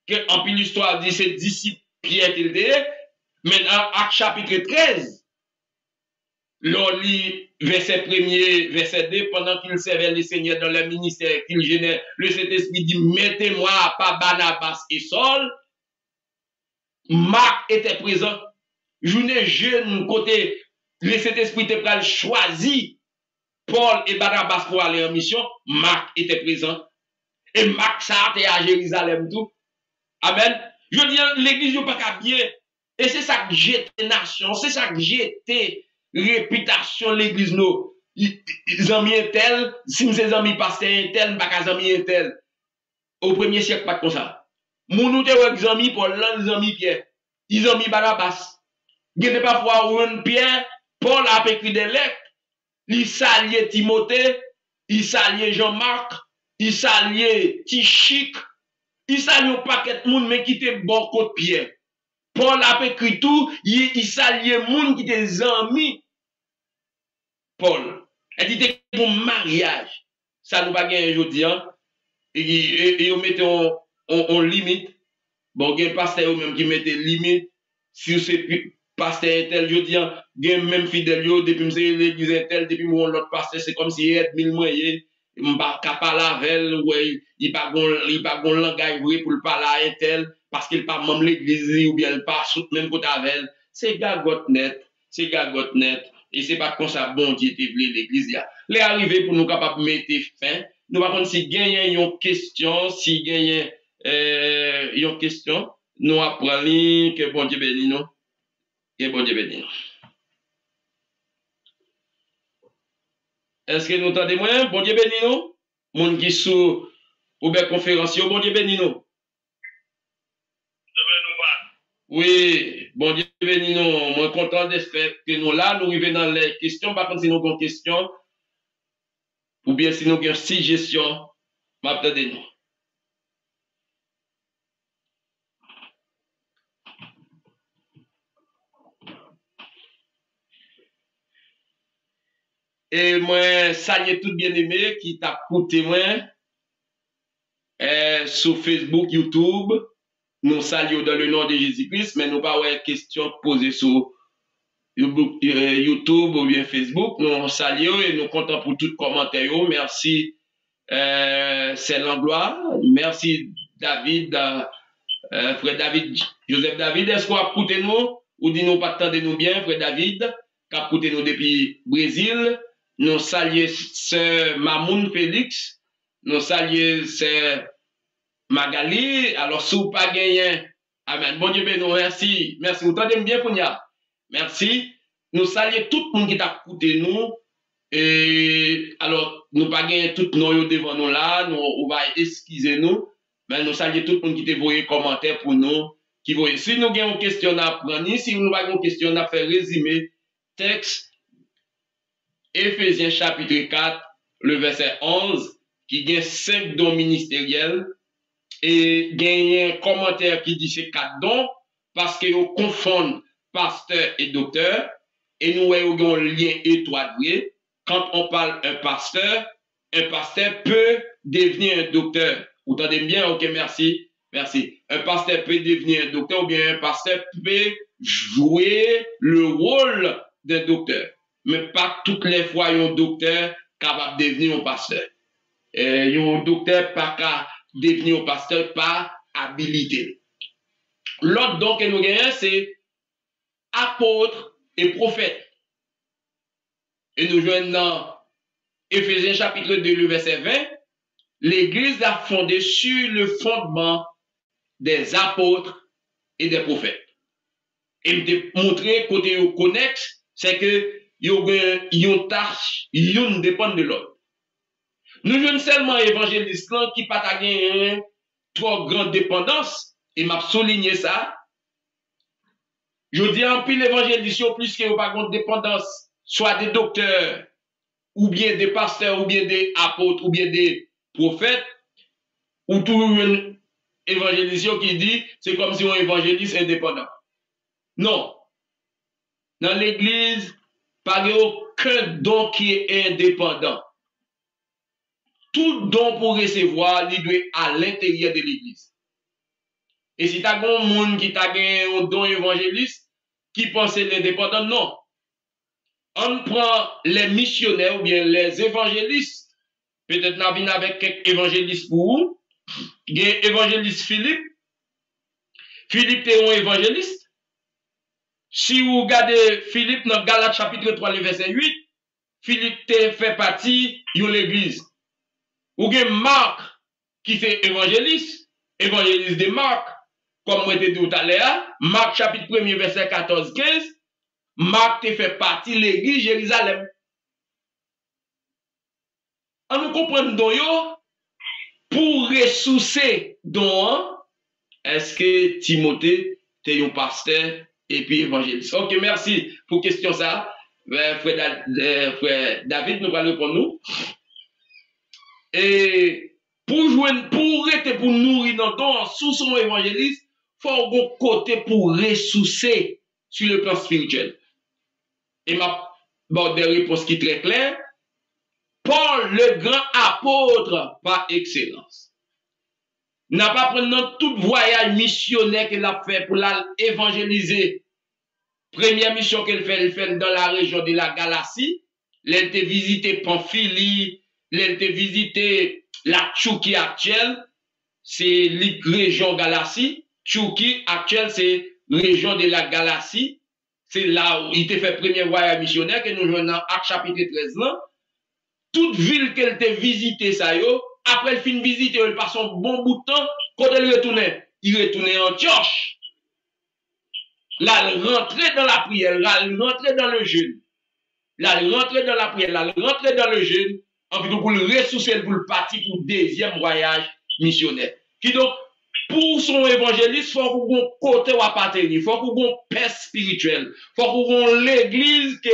que en plus l'histoire dit c'est disciple Pierre qu'il était, mais dans Acte chapitre 13, l'on lit verset 1er, verset 2, pendant qu'il servait le Seigneur dans le ministère qu'il gênait, le Saint-Esprit dit, mettez-moi à part Barnabas et Saul. Marc était présent. Je n'ai jeune côté, le Saint-Esprit était prêt à choisir Paul et Barnabas pour aller en mission. Marc était présent. Et Marc, ça était à Jérusalem tout. Amen. Je dis, l'église n'est pas qu'à bien. Et c'est ça que j'étais nation, c'est ça que j'étais réputation l'église nous. Ils ont mis un tel, si mes amis pasteur un tel, pas qu'à amis un tel. Au premier siècle, pas comme ça. Mon nous te amis Paul, ils ont mis Pierre. Ils ont mis Barnabas. Il y a parfois où Pierre, Paul a écrit des lettres. Il s'alliait Timothée, il s'alliait Jean-Marc, il s'alliait Tichic, il s'alliait un paquet de monde, mais qui était bon côté Pierre. Paul a écrit tout, il s'alliait monde qui était amis. Paul. Elle dit que mon mariage, ça nous va gagner aujourd'hui, hein. Et on mettait en limite. Bon, il y a un pasteur même qui mettait limite. Si c'est pasteur tel, je dis, il y a même fidèle, depuis que l'église tel, depuis que l'autre pasteur, c'est comme si il y a 1000 moyens. Il ne peut pas parler avec elle, il n'a pas de langage vrai pour parler à tel, parce qu'il ne parle pas même l'église, ou bien il ne parle pas même côté avec elle. C'est gagote net, c'est gagote net. Et ce n'est pas comme ça, bon Dieu, t'es venu l'église. Les arrivés pour nous capables de mettre fin. Nous, par contre, si gagnez une question, si gagnez une question, nous apprenons que bon Dieu bénisse nous. Que bon Dieu bénisse nous. Est-ce que nous entendez moins? Bon Dieu bénisse nous. Moun qui sous ou bien conférence, bon Dieu bénisse nous. Oui, bon Dieu bénisse nous. Moi, content de faire que nous là, nous arrivons dans les questions. Par contre, si nous avons une question, ou bien si nous avons une suggestion, m'attendez-nous. Et moi, saluer tout bien-aimé qui t'a écouté moi sur Facebook, YouTube. Nous saluons dans le nom de Jésus-Christ, mais nous pas de questions posées sur YouTube ou bien Facebook. Nous saluons et nous comptons pour tout commentaire. Merci c'est l'angloire. Merci David, frère David, Joseph David, est-ce qu'on a écouté nous? Ou dit-nous pas attendez-nous bien, frère David, qui a écouté nous depuis Brésil. Nous saluons sœur Mamoun Félix. Nous saluons sœur Magali. Alors, si vous pas gagné, amen. Bon Dieu, ben nous, merci. Merci. Vous entendez bien, Kounia? Merci. Nous saluons tout le monde qui t'a écouté nous. Et alors, nous pas gagné tout le monde devant nous là. Nous, on va excuser nous. Mais nous saluons tout le monde qui t'a envoyé commentaire pour nous. Qui voyait. Si nous avons une question à prendre, si nous avons une question à faire résumer, texte, Éphésiens chapitre 4, le verset 11, qui gagne 5 dons ministériels. Et gagne un commentaire qui dit c'est 4 dons, parce que vous confondez pasteur et docteur. Et nous avons un lien étroit. Quand on parle un pasteur peut devenir un docteur. Vous entendez bien? Ok, merci. Merci. Un pasteur peut devenir un docteur ou bien un pasteur peut jouer le rôle d'un docteur. Mais pas toutes les fois un docteur capable de devenir un pasteur. Un docteur pas capable de devenir un pasteur par habilité. L'autre don que nous gagnons, c'est apôtre et prophète. Et nous jouons dans Éphésiens chapitre 2, le verset 20. L'Église a fondé sur le fondement des apôtres et des prophètes. Et me montrer côté au connexe, c'est que yon tâche, yon dépend de l'autre. Nous jouons seulement évangéliste qui pas gagner trop grande dépendance, et m'a souligné ça. Je dis en pile l'évangéliste plus qu'il n'y a pas de dépendance, soit des docteurs, ou bien des pasteurs, ou bien des apôtres, ou bien des prophètes, ou tout un évangéliste qui dit c'est comme si on évangéliste indépendant. Non. Dans l'église, pas aucun don qui est indépendant. Tout don pour recevoir, il doit être à l'intérieur de l'église. Et si tu as un monde qui t'a un don évangéliste, qui pense l'indépendant, non. On prend les missionnaires ou bien les évangélistes, peut-être nous venons avec quelques évangélistes pour vous. Il y a évangéliste Philippe. Philippe est un évangéliste. Si vous regardez Philippe dans Galates chapitre 3, le verset 8, Philippe fait partie de l'église. Ou bien Marc qui fait évangéliste de Marc, comme moi t'ai dit tout à l'heure, Marc chapitre 1, verset 14-15, Marc fait partie de l'église Jérusalem. On nous comprend donc yo, pour ressourcer donc, est-ce que Timothée est un pasteur et puis évangéliste? Ok, merci pour question ça. Frère David nous va répondre nous. Et pour nourrir dans don sous son évangéliste, il faut un côté pour ressourcer sur le plan spirituel. Et ma des réponses qui est très claire. Paul, le grand apôtre par excellence, n'a pas pris tout voyage missionnaire qu'il a fait pour l'évangéliser. Première mission qu'il fait dans la région de la Galatie. Il a visité Pamphylie, il a visité la Turquie actuelle, c'est la région Galatie. Turquie actuelle, c'est la région de la Galatie. C'est là où il a fait premier voyage missionnaire que nous jouons dans Actes chapitre 13 là. Toute ville qu'elle t'a visité ça yo, après elle fin visiter, elle passe un bon bout de temps, quand elle retournait, il retournait en Antioche. Là, elle rentrait dans la prière, là, elle rentrait dans le jeûne. Là, elle rentrait dans la prière, là, elle rentrait dans le jeûne, en fait, pour le ressourcer, pour le partir pour le deuxième voyage missionnaire. Qui donc, pour son évangéliste, il faut qu'on ait un côté ou appartenir, il faut qu'on ait un père spirituel, il faut qu'on ait l'église qui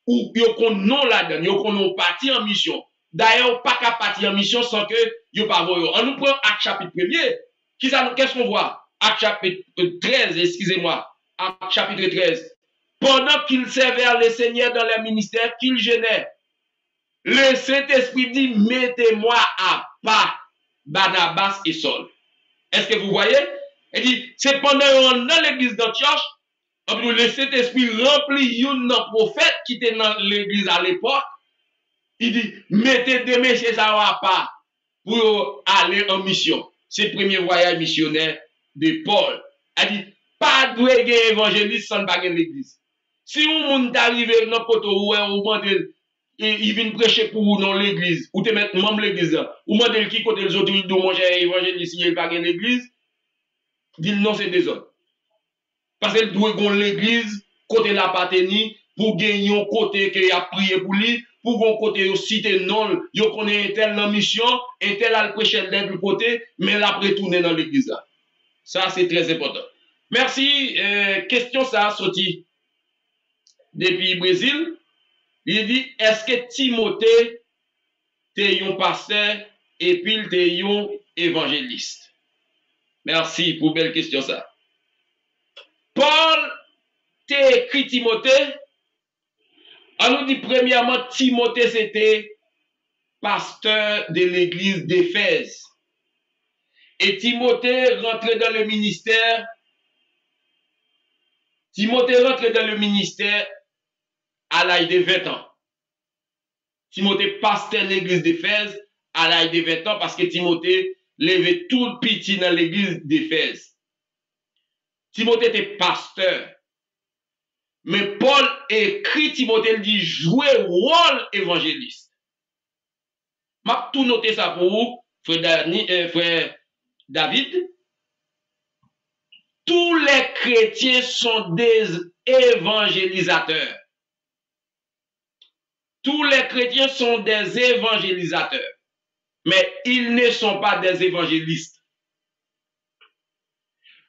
ou qu'on non là-dedans, qu'on ait parti en mission. D'ailleurs, pas qu'à partir en mission sans que yo pas voyons. On nous prend Acte chapitre 1er. Qu'est-ce qu'on voit? Acte chapitre 13, excusez-moi. Acte chapitre 13. Pendant qu'il servait le Seigneur dans le ministère qu'il gênait, le Saint-Esprit dit, mettez-moi à part Barnabas et Saul. Est-ce que vous voyez? Il dit, c'est pendant dans l'église d'Antioche, le Saint-Esprit remplit un prophète qui était dans l'église à l'époque. Il dit, mettez des messieurs à part pour aller en mission. C'est le premier voyage missionnaire de Paul. Il dit, pas de évangéliste sans pas l'église. Si on monde arrive dans le côté où il vient prêcher pour vous dans l'église, ou te mettre membre de l'église, ou demander qui côté les autres, il doit manger évangéliste, il n'y a pas l'église, dit non, c'est des autres. Parce qu'il doit avoir l'église, côté la patenie, pour gagner un côté qui a prié pour lui, pour un côté cité non, il connaît un tel dans mission, un tel a le prêcher de côté, mais il a retourné dans l'église là. Ça, c'est très important. Merci. Question ça a sorti depuis le Brésil. Il dit, est-ce que Timothée est un pasteur et puis il est un évangéliste? Merci pour belle question ça. Paul t'a écrit Timothée. On nous dit premièrement, Timothée c'était pasteur de l'église d'Éphèse. Et Timothée rentrait dans le ministère. Timothée rentrait dans le ministère à l'âge de 20 ans. Timothée pasteur de l'église d'Éphèse à l'âge de 20 ans parce que Timothée levait tout le petit dans l'église d'Éphèse. Timothée était pasteur. Mais Paul écrit Timothée, il dit jouer rôle évangéliste. M'a tout noté ça pour vous, frère David. Tous les chrétiens sont des évangélisateurs. Tous les chrétiens sont des évangélisateurs. Mais ils ne sont pas des évangélistes.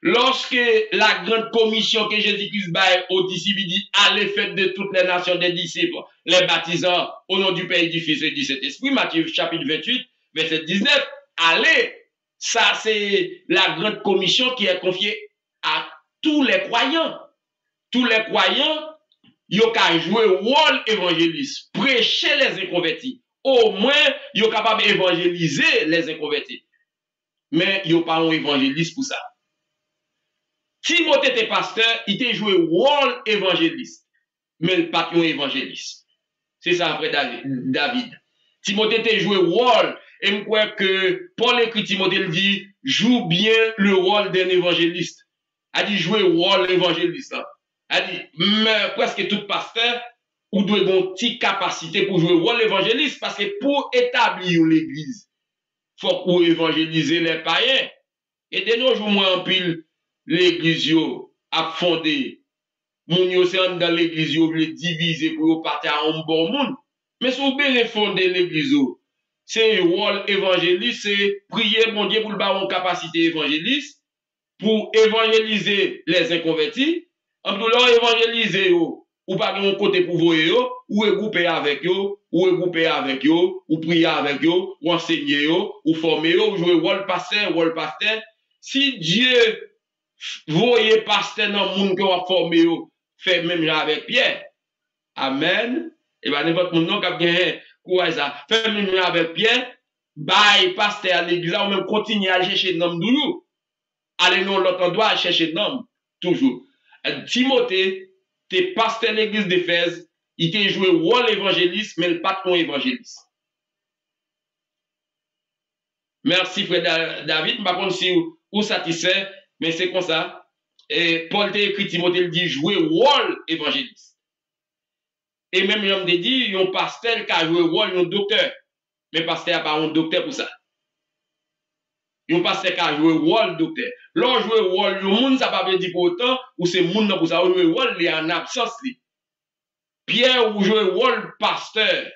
Lorsque la grande commission que Jésus-Christ baille aux disciples dit allez faites de toutes les nations des disciples, les baptisant au nom du Père, du Fils et du Saint-Esprit, Matthieu chapitre 28, verset 19, allez, ça c'est la grande commission qui est confiée à tous les croyants. Tous les croyants, ils ont qu'à jouer rôle évangéliste, prêcher les inconvertis. Au moins, ils sont capables d'évangéliser les inconvertis. Mais ils n'ont pas un évangéliste pour ça. Timothée était pasteur, il était joué rôle évangéliste, mais pas un évangéliste. C'est ça après David. Timothée était joué rôle, et je crois que Paul écrit Timothée, il dit, joue bien le rôle d'un évangéliste. Il dit, jouer rôle évangéliste. Il dit, mais presque tout pasteur, ou doit avoir une petite capacité pour jouer rôle évangéliste, parce que pour établir l'église, il faut pour évangéliser les païens. Et de nos jours, moi, en pile, l'église a fondé. Moun yo c'est dans l'église yo veut diviser pour partir à un bon monde. Mais si vous bien fonder l'église, c'est un rôle évangéliste, c'est prier mon Dieu pour le avoir une capacité évangéliste, pour évangéliser les inconvertis. En tout cas, évangéliser yo, ou pas de côté pour vous yo, ou regrouper avec yo, ou prier avec yo, ou enseigner yo, ou former yo, ou jouer rôle pasteur. Si Dieu voyez pasteur dans le monde que vous formé, fait même avec Pierre. Amen. Et bien, n'importe monde qui a bien courage ça. Fait même avec Pierre, bye pasteur à l'église, ou même continuer à chercher le nom d'où. Allez, non, l'autre endroit, chercher le nom. Toujours. Timothée, t'es pasteur de l'église d'Éphèse, il t'a joué rôle évangéliste, mais le patron évangéliste. Merci, frère David. Par contre, si vous satisfait, mais c'est comme ça. Et Paul t'a écrit Timothée, il dit jouer rôle évangéliste. Et même, il m'a dit, il y a un pasteur qui a joué rôle, il y a un docteur. Mais pasteur n'a pas un docteur pour ça. Il y a un pasteur qui a joué rôle docteur. Là, jouer rôle, le monde, ça ne veut pas dire pour autant, ou c'est le monde pour ça, jouer rôle, il est en absence. Pierre, ou jouer rôle pasteur,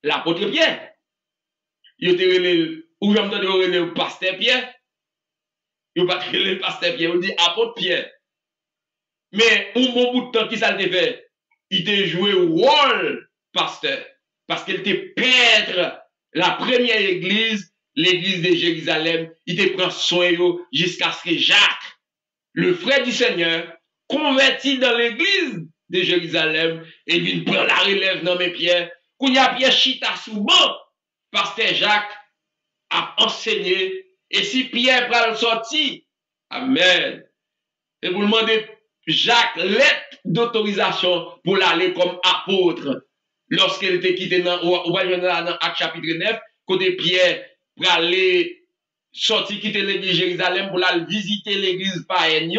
l'apôtre Pierre. Il était ou j'aime le pasteur Pierre. Il n'y a pas le pasteur Pierre, il dit apôtre Pierre. Mais un bon bout de temps, qui ça le fait? Il t'a joué rôle pasteur. Parce qu'il était peintre la première église, l'église de Jérusalem. Il te prend soin jusqu'à ce que Jacques, le frère du Seigneur, converti dans l'église de Jérusalem, et il prend la relève dans mes Pierre. Quand il y a Pierre Chita souvent, pasteur Jacques a enseigné. Et si Pierre prend le sorti, amen. Et vous demandez Jacques lettre d'autorisation pour l'aller comme apôtre. Lorsqu'il était quitté dans Actes chapitre 9, côté Pierre pour aller sortir quitter l'église Jérusalem pour aller visiter l'église païenne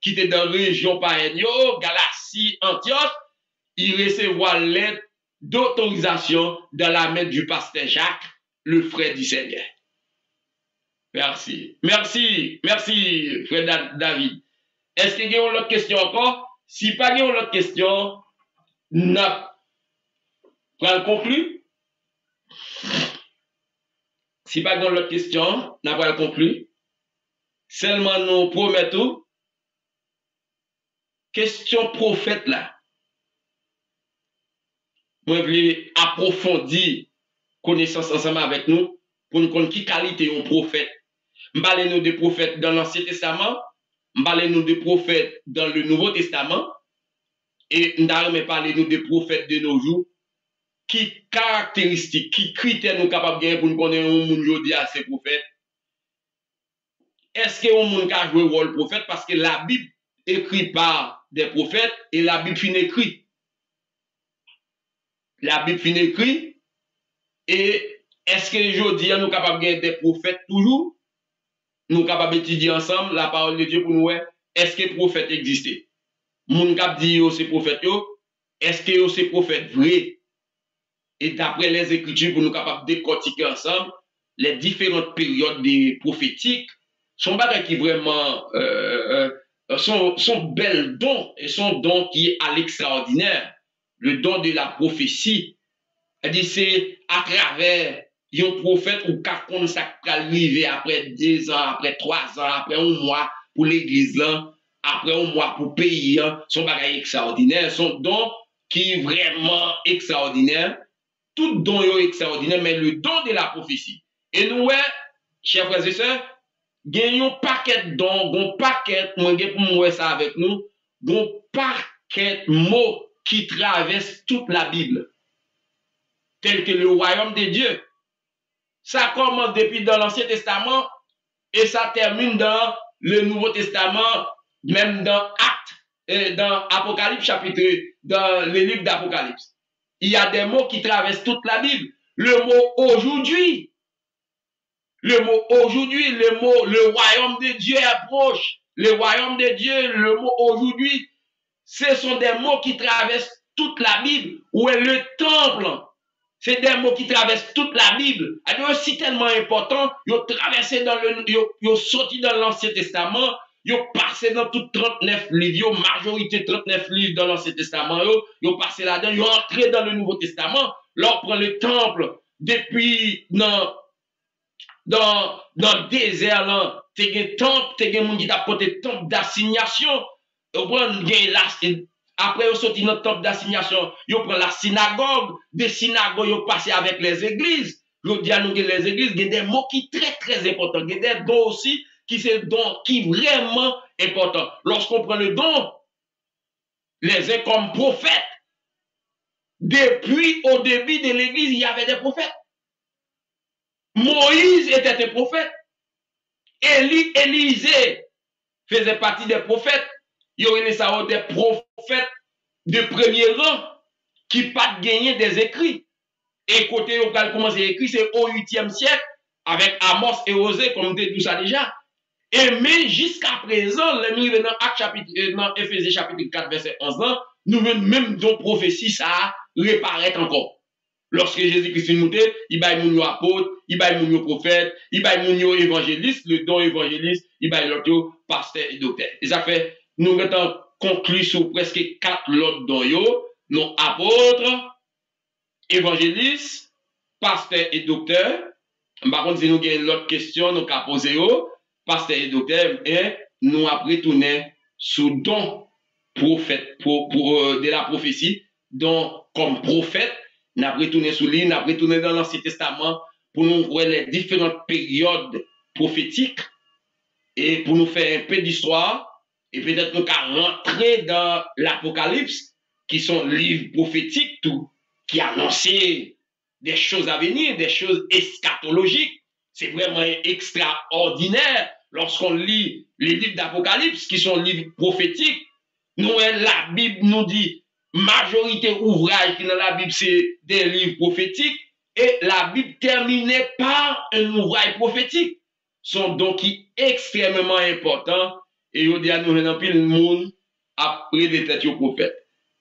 qui était dans la région païenne Galatie, Antioche, il recevra lettre d'autorisation dans la main du pasteur Jacques, le frère du Seigneur. Merci. Merci, frère David. Est-ce qu'il y a une autre question encore? Si pas une autre question, non. Pour conclure? Si pas une autre question, n'a pas conclu. Seulement nous promettons. Question prophète là. Moi, je voulais approfondir connaissance ensemble avec nous pour nous connaître qui qualité un prophète. M'parlez-nous de prophètes dans l'Ancien Testament, m'parlez-nous de prophètes dans le Nouveau Testament, et m'parlez-nous de prophètes de nos jours. Qui caractéristiques, qui critères nous capables de gagner pour nous connaître un monde aujourd'hui à ces prophètes? Est-ce que un monde a joué le rôle prophète? Parce que la Bible écrit par des prophètes et la Bible finit écrit. La Bible finit écrit. Et est-ce que aujourd'hui nous sommes capables de gagner des prophètes toujours? Nous sommes capables d'étudier ensemble la parole de Dieu pour nous voir. Est-ce que les prophètes existaient? Moun kap dit yo ces prophètes yo, est-ce que ces prophètes vrais? Et d'après les Écritures, pour nous capables de décortiquer ensemble les différentes périodes des prophétiques, sont bagages qui vraiment sont belles dons et sont dons qui est à l'extraordinaire. Le don de la prophétie, c'est à travers un prophète ou quelqu'un ça peut arriver après 2 ans, après 3 ans, après 1 mois pour l'église là, après 1 mois pour le pays, sont bagages extraordinaires, sont dons qui est vraiment extraordinaire. Tout don est extraordinaire, mais le don de la prophétie. Et nous, chers frères et sœurs, gagnons un paquet de dons, un paquet, moi, pour moi, ça avec nous, un paquet de mots qui traversent toute la Bible, tel que le royaume de Dieu. Ça commence depuis dans l'Ancien Testament et ça termine dans le Nouveau Testament, même dans Actes, dans Apocalypse chapitre, dans les livres d'Apocalypse. Il y a des mots qui traversent toute la Bible. Le mot aujourd'hui, le royaume de Dieu est proche. Le royaume de Dieu, le mot aujourd'hui, ce sont des mots qui traversent toute la Bible. Où est le temple? C'est des mots qui traversent toute la Bible. C'est aussi tellement important. Ils ont traversé ils ont sorti dans l'Ancien Testament. Ils ont passé dans tout 39 livres, majorité 39 livres dans l'Ancien Testament, ils ont passé là-dedans, ils ont entré dans le Nouveau Testament. Là, on prend le temple, depuis dans le désert, là, t'es un temple, t'es un monde qui t'a porté temple d'assignation. On prend après, ils ont sorti dans le temple d'assignation, ils prennent la synagogue, des synagogues, ils ont passé avec les églises. Je dis à nous que les églises, il y a des mots qui sont très, très importants. Il y a des dons aussi qui sont don qui vraiment important. Lorsqu'on prend le don, les uns comme prophètes, depuis au début de l'église, il y avait des prophètes. Moïse était un prophète. Élisée faisait partie des prophètes. Il y aurait des prophètes de premier rang qui pas gagné des écrits. Et côté où on commence à écrire, c'est au 8e siècle avec Amos et Osée, comme on dit tout ça déjà. Et mais jusqu'à présent, nous venons dans Éphésiens chapitre 4, verset 11, nous venons même dans prophétie, ça reparaît encore. Lorsque Jésus-Christ est monté, il va y apôtre, il va y prophète, il va y évangéliste, le don évangéliste, il va y l'autre pasteur et docteur. Et ça fait, nous avons conclu sur presque 4 autres dons, nos apôtres, évangélistes, pasteur et docteur. Par contre, si nous avons l'autre question, nous avons posé, pasteur et docteur, et nous avons retourné sous don prophète, pour de la prophétie, donc comme prophète, nous avons retourné sous lui, nous avons retourné dans l'Ancien Testament pour nous voir les différentes périodes prophétiques et pour nous faire un peu d'histoire et peut-être nous allons rentrer dans l'Apocalypse qui sont livres prophétiques tout, qui annoncent des choses à venir, des choses eschatologiques. C'est vraiment extraordinaire lorsqu'on lit les livres d'Apocalypse qui sont livres prophétiques. Nous, la Bible nous dit majorité ouvrage qui dans la Bible c'est des livres prophétiques Et la Bible terminait par un ouvrage prophétique. Son don qui est extrêmement important. Et il dit à nous, un pile monde après des têtes aux prophètes.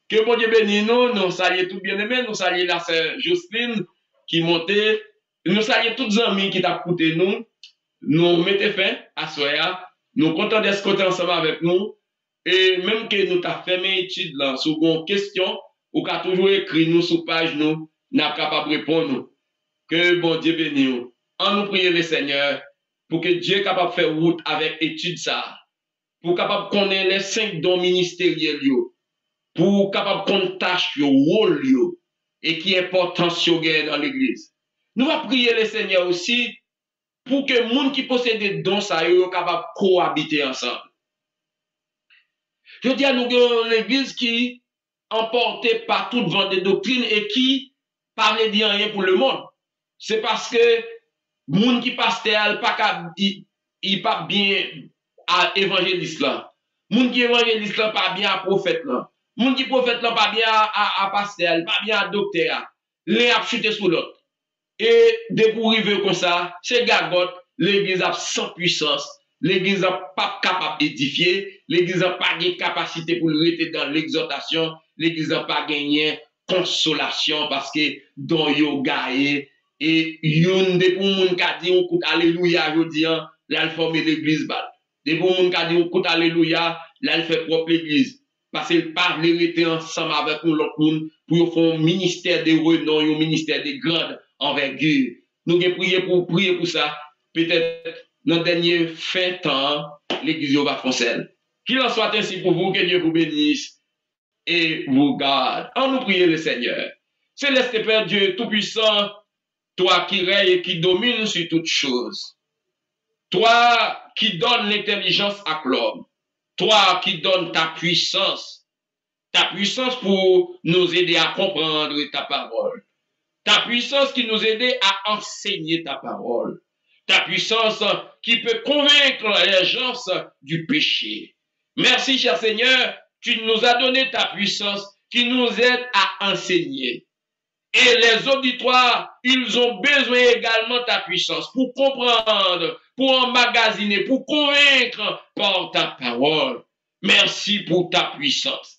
Que bon Dieu bénisse nous, nous saluons tout bien aimé, nous saluons la sœur Jocelyne qui montait, nous saluons tous les amis qui t'ont écouté nous mettons fin à soya, nous contents d'être ensemble avec nous, et même que nous t'avons fait mes études là, sur une question, ou qu'a toujours écrit nous sur page nous, n'a capable de répondre. Que bon Dieu bénisse nous. En nous prier le Seigneur, pour que Dieu soit capable de faire route avec étude ça, pour capable de connaître les 5 dons ministériels, pour capable de connaître tâche, rôle, et qui est important dans l'église. Nous allons prier le Seigneur aussi pour que les gens qui possèdent des dons soient capables de cohabiter ensemble. Je dis à nous que l'église qui emportée par toute vent de doctrine et qui parlait de rien pour le monde. C'est parce que les gens qui pasteur il pas bien à évangéliste là. Les gens qui évangéliste là pas bien à prophète là. Les gens qui prophète là pas bien à pasteur, pas bien à docteur. L'un a chuté sur l'autre. Et de pour arriver comme ça, c'est gagote, l'église a sans puissance, l'église n'a pas capable d'édifier, l'église n'a pas de capacité pour rester dans l'exhortation, l'église n'a pas gagné consolation parce que dans yo gaé et yon de pour moun ka dit on coûte alléluia jodi an, là il forme l'église bal. De pour moun ka dit on coûte alléluia, là il fait propre l'église. Parce qu'il parle rester ensemble avec l'autre monde pour faire un ministère de renom, un ministère de grande envergure. Nous avons prié pour ça. Peut-être dans le dernier fin temps, l'église va foncer. Qu'il en soit ainsi pour vous, que Dieu vous bénisse et vous garde. En nous prier le Seigneur. Céleste Père Dieu Tout-Puissant, toi qui règnes et qui domines sur toutes choses. Toi qui donnes l'intelligence à l'homme. Toi qui donnes ta puissance pour nous aider à comprendre ta parole. Ta puissance qui nous aide à enseigner ta parole. Ta puissance qui peut convaincre les gens du péché. Merci, cher Seigneur, tu nous as donné ta puissance qui nous aide à enseigner. Et les auditoires, ils ont besoin également de ta puissance pour comprendre, pour emmagasiner, pour convaincre par ta parole. Merci pour ta puissance.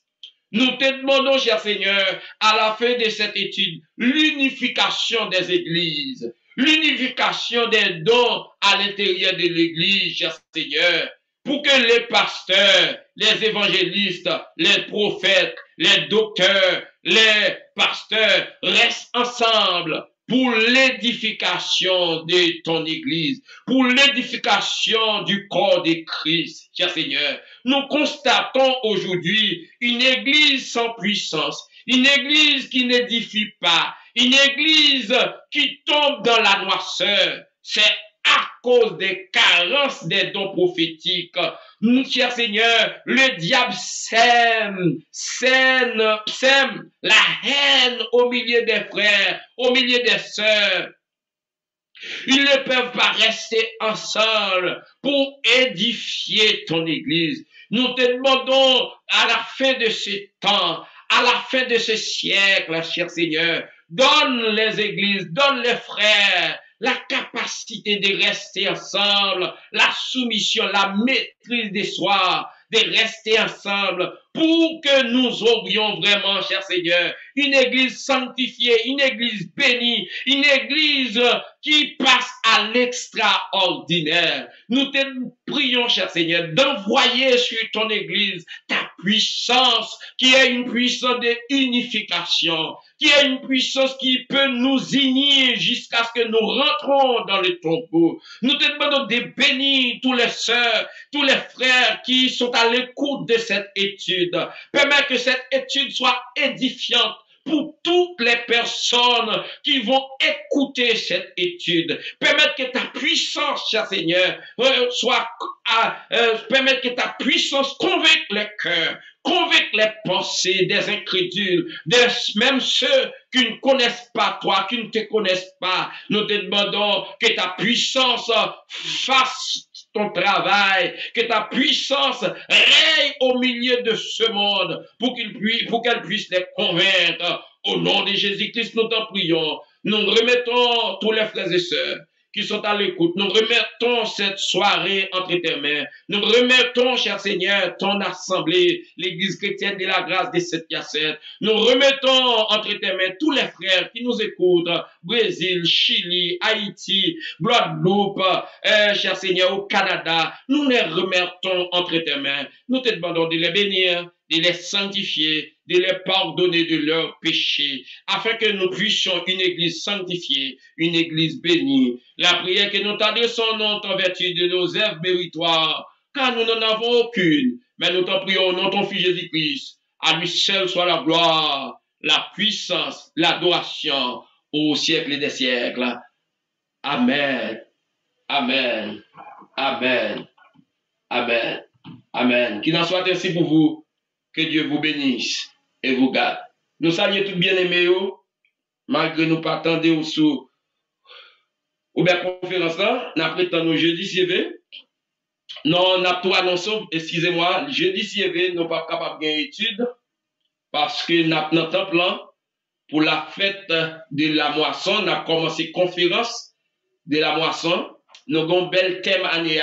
Nous te demandons, cher Seigneur, à la fin de cette étude, l'unification des églises, l'unification des dons à l'intérieur de l'église, cher Seigneur, pour que les pasteurs, les évangélistes, les prophètes, les docteurs, les pasteurs restent ensemble pour l'édification de ton église, pour l'édification du corps de Christ, cher Seigneur. Nous constatons aujourd'hui une église sans puissance, une église qui n'édifie pas, une église qui tombe dans la noirceur. C'est à cause des carences des dons prophétiques. Cher Seigneur, le diable sème la haine au milieu des frères, au milieu des sœurs. Ils ne peuvent pas rester ensemble pour édifier ton église. Nous te demandons à la fin de ce temps, à la fin de ce siècle, cher Seigneur, donne les églises, donne les frères, la capacité de rester ensemble, la soumission, la maîtrise des soirs, de rester ensemble pour que nous aurions vraiment, cher Seigneur, une église sanctifiée, une église bénie, une église qui passe à l'extraordinaire. Nous te prions, cher Seigneur, d'envoyer sur ton église ta puissance, qui est une puissance d'unification, qui est une puissance qui peut nous unir jusqu'à ce que nous rentrons dans le tombeau. Nous te demandons de bénir tous les sœurs, tous les frères qui sont à l'écoute de cette étude. Permets que cette étude soit édifiante pour toutes les personnes qui vont écouter cette étude. Permettre que ta puissance, cher Seigneur, permettre que ta puissance convainque les cœurs, convainque les pensées des incrédules, même ceux qui ne connaissent pas toi, qui ne te connaissent pas. Nous te demandons que ta puissance fasse ton travail, que ta puissance règne au milieu de ce monde pour qu'elle puisse les convaincre. Au nom de Jésus-Christ, nous t'en prions. Nous remettons tous les frères et sœurs qui sont à l'écoute. Nous remettons cette soirée entre tes mains. Nous remettons, cher Seigneur, ton assemblée, l'Église chrétienne de la grâce des 7 Nous remettons entre tes mains tous les frères qui nous écoutent, Brésil, Chili, Haïti, Guadeloupe, cher Seigneur, au Canada. Nous les remettons entre tes mains. Nous te demandons de les bénir, de les sanctifier, de les pardonner de leurs péchés, afin que nous puissions une église sanctifiée, une église bénie. La prière que nous t'adressons en vertu de nos œuvres méritoires, car nous n'en avons aucune, mais nous t'en prions au nom de ton Fils Jésus-Christ. À lui seul soit la gloire, la puissance, l'adoration au siècle des siècles. Amen. Amen. Amen. Amen. Amen. Qu'il en soit ainsi pour vous. Que Dieu vous bénisse et vous garde. Nous saluons tout bien-aimés, malgré nous pas attendre sous ou bien conférence là, nous prétendons jeudi CV. Non, on a tout annoncé, excusez-moi, jeudi CV, nous pas capables de gagner étude parce que nous avons notre plan pour la fête de la moisson, nous avons commencé conférence de la moisson. Nous avons un bel thème année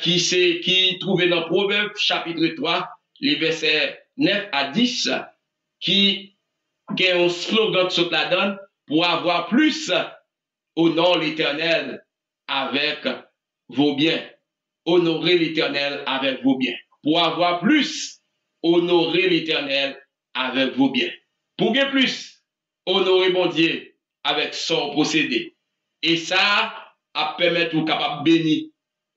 qui trouvé dans Proverbe chapitre 3. Les versets 9 à 10, qui est un slogan de la donne pour avoir plus, honore l'Éternel avec vos biens. Honorer l'Éternel avec vos biens. Pour avoir plus, honorer l'Éternel avec vos biens. Pour gagner plus, honorer bon Dieu avec son procédé. Et ça, a permettre vous capable bénir.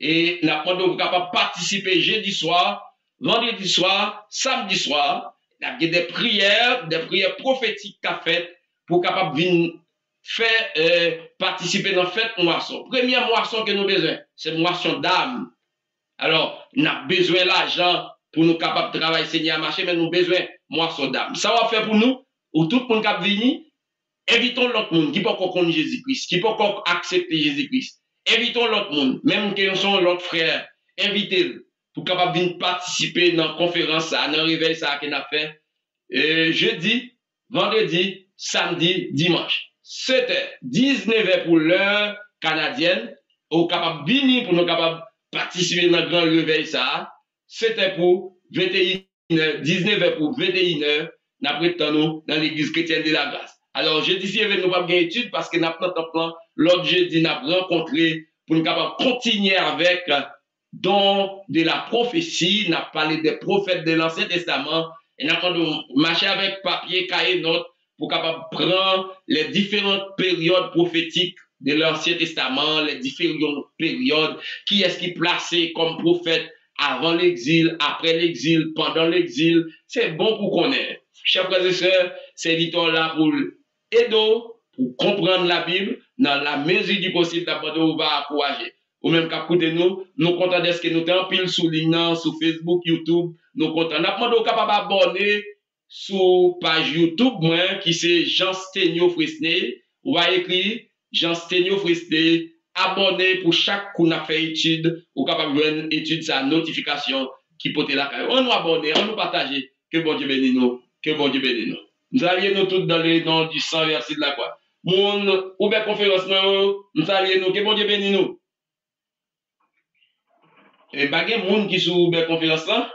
Et nous capable participer jeudi soir, vendredi soir, samedi soir, il y a des prières prophétiques qu'a faites pour capable venir faire participer dans la fête moisson. Première moisson que nous avons besoin, c'est moisson d'âme. Alors, nous avons besoin d'argent pour nous capables de travailler, Seigneur, marcher, mais nous avons besoin de moisson d'âme. Ça va faire pour nous, ou tout le monde qui venir, invitons l'autre monde qui peut connaître Jésus-Christ, qui peut accepter Jésus-Christ. Invitons l'autre monde, même qu'ils sont l'autre frère, invitez-le. Pour capable venir participer dans la conférence, dans le réveil ça qu'on a fait jeudi, vendredi, samedi, dimanche. C'était 19h pour l'heure canadienne, au capable venir pour nous capable participer dans le grand réveil ça. C'était pour 21h, 19h pour 21h, d'après nous dans l'église chrétienne de la grâce. Alors jeudi si nous pas gagner étude parce que n'a pas notre plan, l'autre jeudi n'a rencontré pour nous capable continuer avec don de la prophétie, n'a parlé des prophètes de l'Ancien Testament, et n'a pas marché avec papier, cahier, notes, pour capable prendre les différentes périodes prophétiques de l'Ancien Testament, les différentes périodes, qui est-ce qui placé comme prophète avant l'exil, après l'exil, pendant l'exil. C'est bon pour connaître. Chers frères et sœurs, c'est Victor là pour aider, pour comprendre la Bible, dans la mesure du possible, d'abord, on va encourager. Ou même qu'à côté nous comptons de ce que nous t'en pile sur LinkedIn, sur Facebook, YouTube, nous comptons. Nous demandons capable d'abonner sur page YouTube, moi, qui c'est Jean Sténio Fresnay. Ou va écrire Jean Sténio Fresnay, abonner pour chaque coup n'a fait étude, ou capable de voir étude sa notification qui peut être là. On nous abonner, on nous partager. Que bon Dieu bénisse nous, que bon Dieu bénisse nous. Nous allions nous tous dans les noms du sang versé de la croix. Mon, ou bien conférence, nous allions nous, que bon Dieu bénisse nous. Et pas de monde qui sous la conférence là?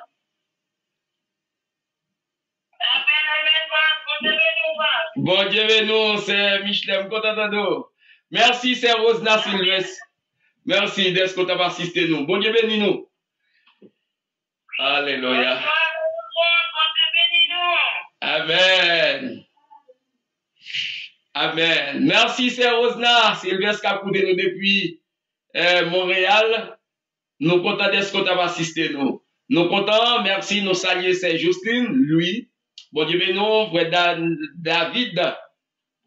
Bon Dieu nous, c'est Michelem, content de nous. Merci, c'est Rosna Sylvestre. Merci d'être que tu as assisté nous. Bon Dieu bénis nous. Alléluia. Amen. Amen. Merci, c'est Rosna Sylvestre qui a coupé nous depuis Montréal. Nous comptons d'être que tu as assisté nous. Nous comptons, merci, nous saluons, c'est Justine, lui. Bon Dieu bénis nous, frère David,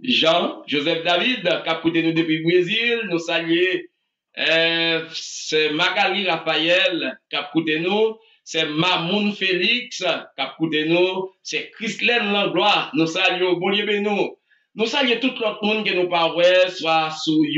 Jean, Joseph David, qui a coupé nous depuis Brésil. Nous saluons, c'est Magali Raphaël, qui a coupé nous. C'est Mamoun Félix, qui a coupé nous. C'est Christelaine Langlois. Nous saluons, bon Dieu bénis nous. Nous saluons tout le monde qui nous parle, soit sous